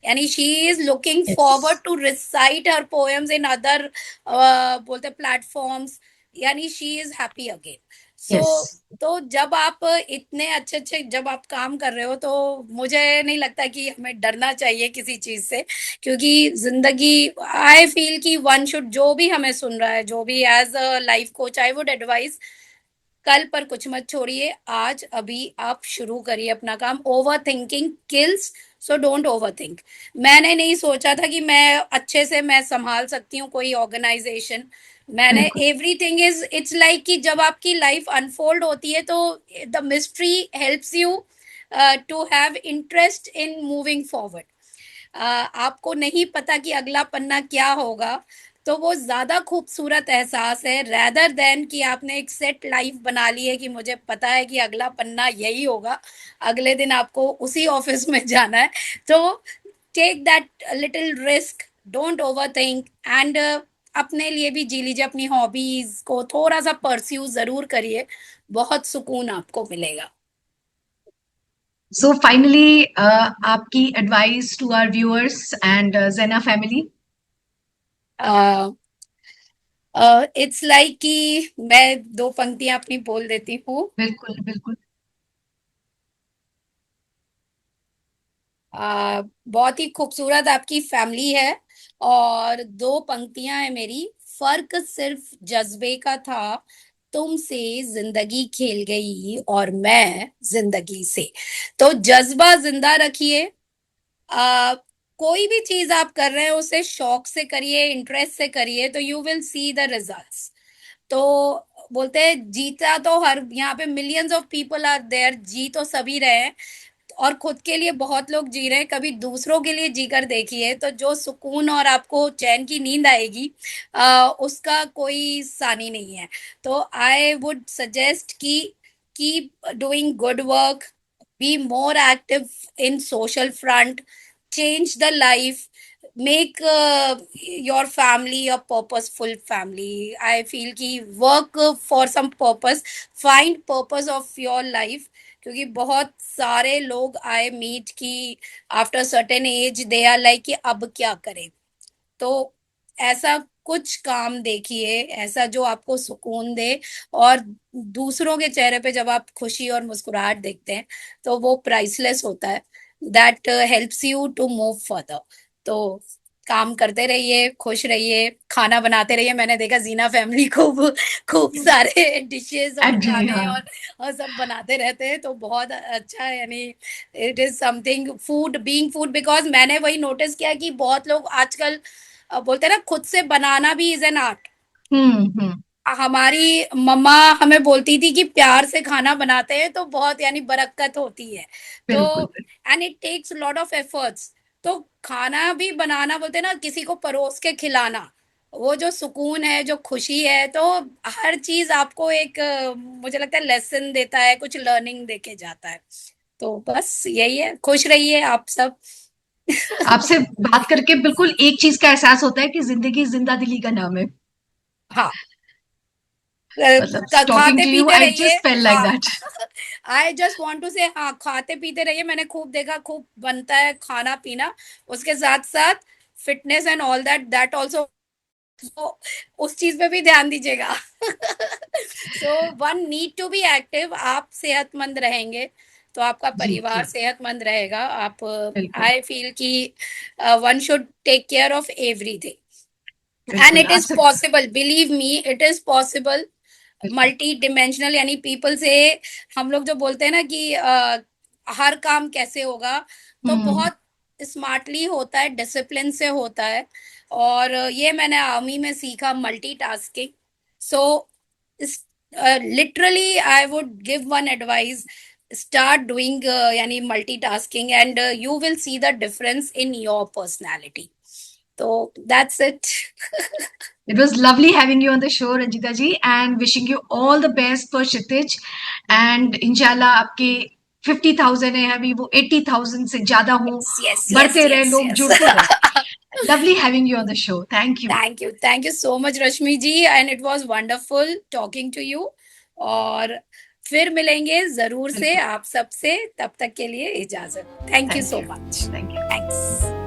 B: यानी she is looking
A: yes.
B: Forward to recite her poems in other बोलते प्लेटफॉर्म्स। यानी she is happy again. So
A: yes.
B: तो जब आप इतने अच्छे अच्छे जब आप काम कर रहे हो, तो मुझे नहीं लगता कि हमें डरना चाहिए किसी चीज से, क्योंकि जिंदगी, आई फील कि वन शुड, जो भी हमें सुन रहा है, जो भी as a life coach I would advice, कल पर कुछ मत छोड़िए, आज अभी आप शुरू करिए अपना काम। Over thinking kills, so don't over think. मैंने नहीं सोचा था कि मैं अच्छे से मैं संभाल सकती हूँ कोई ऑर्गेनाइजेशन। मैंने
A: बिल्कुल।
B: एवरीथिंग इज, इट्स लाइक कि जब आपकी लाइफ अनफोल्ड होती है, तो the mystery helps you to have interest in moving forward. आपको नहीं पता कि अगला पन्ना क्या होगा, तो वो ज्यादा खूबसूरत एहसास है, रेदर देन कि आपने एक सेट लाइफ बना ली है कि मुझे पता है कि अगला पन्ना यही होगा, अगले दिन आपको उसी ऑफिस में जाना है। तो take that little risk, don't overthink, and अपने लिए भी जी लीजिए, अपनी हॉबीज को थोड़ा सा परस्यू जरूर करिए, बहुत सुकून आपको मिलेगा।
A: सो फाइनली आपकी advice to our viewers and जेना फैमिली।
B: इट्स लाइक कि मैं 2 पंक्तियां अपनी बोल देती हूँ।
A: बिल्कुल बिल्कुल।
B: बहुत ही खूबसूरत आपकी फैमिली है, और 2 पंक्तियां है मेरी। फर्क सिर्फ जज्बे का था, तुमसे जिंदगी खेल गई और मैं जिंदगी से। तो जज्बा जिंदा रखिए। आ, कोई भी चीज आप कर रहे हैं उसे शौक से करिए, इंटरेस्ट से करिए, तो you will see the results. तो बोलते हैं जीता तो हर, यहाँ पे millions of people are there, जी तो सभी रहे हैं, और खुद के लिए बहुत लोग जी रहे हैं, कभी दूसरों के लिए जीकर देखिए, तो जो सुकून और आपको चैन की नींद आएगी, उसका कोई सानी नहीं है। तो आई वुड सजेस्ट कि keep doing good work, be more active in social front, change the life, make your family a purposeful family. I feel कि work for some purpose, find purpose of your life, क्योंकि बहुत सारे लोग I meet कि after certain age they are like कि अब क्या करें। तो ऐसा कुछ काम देखिए, ऐसा जो आपको सुकून दे, और दूसरों के चेहरे पे जब आप खुशी और मुस्कुराहट देखते हैं, तो वो प्राइसलेस होता है। That helps you to move further. तो काम करते रहिए, खुश रहिए, खाना बनाते रहिए। मैंने देखा जीना फैमिली खूब खूब सारे डिशेस और
A: जी
B: खाने
A: हाँ।
B: और सब बनाते रहते हैं, तो बहुत अच्छा है। यानी it is something, food being food, because मैंने वही नोटिस किया कि बहुत लोग आजकल बोलते हैं ना, खुद से बनाना भी इज एन आर्ट।
A: हम्म।
B: हमारी मम्मा हमें बोलती थी कि प्यार से खाना बनाते हैं तो बहुत यानी बरकत होती है। तो
A: बिल्कुल।
B: And it takes lot of efforts. तो खाना भी बनाना, बोलते हैं ना, किसी को परोस के खिलाना, वो जो सुकून है, जो खुशी है, तो हर चीज आपको एक मुझे लगता है लेसन देता है, कुछ लर्निंग देके जाता है। तो बस यही है, खुश रहिए आप सब।
A: आपसे बात करके बिल्कुल एक चीज का एहसास होता है कि जिंदगी जिंदा दिली का नाम है।
B: हाँ,
A: मतलब टॉकिंग
B: खाते
A: टू यू
B: पीते
A: आई
B: रहिए।
A: जस्ट फेल लाइक
B: हाँ,
A: that.
B: I just want to say, हाँ, खाते पीते रहिए। मैंने खूब देखा, खूब बनता है खाना पीना, उसके साथ साथ fitness and all that, that also. तो उस चीज पे भी ध्यान दीजिएगा। सो one need to be active. आप सेहतमंद रहेंगे तो आपका
A: जी
B: परिवार
A: जी।
B: सेहतमंद रहेगा। आप,
A: बिल्कुल।
B: आई फील कि one should take care of everything, and
A: बिल्कुल
B: इट इज
A: आपसे।
B: Possible, believe me, it is possible.
A: बिल्कुल।
B: मल्टी डिमेंशनल, यानी पीपल से, हम लोग जो बोलते हैं ना कि हर काम कैसे होगा, तो
A: हम्म।
B: बहुत स्मार्टली होता है, डिसिप्लिन से होता है। और ये मैंने आर्मी में सीखा, multitasking. So literally I would give one advice, start doing यानी multitasking, and you will see the difference in your personality. तो that's it.
A: It was lovely having you on the show, Ranjita ji, and wishing you all the best for Kshitij. And इंशाल्लाह आपके 50,000 है अभी, वो 80,000 से ज्यादा हो,
B: Yes, yes, yes,
A: बढ़ते रहे,
B: yes,
A: लोग
B: yes.
A: जुड़ते रहे. Lovely having you on the show. Thank you.
B: Thank you so much, Rashmi ji, and it was wonderful talking to you. और फिर मिलेंगे जरूर से
A: बिल्कुल.
B: आप सबसे, तब तक के लिए इजाजत। Thank you
A: Thank
B: so
A: you.
B: Much.
A: Thank you.
B: Thanks.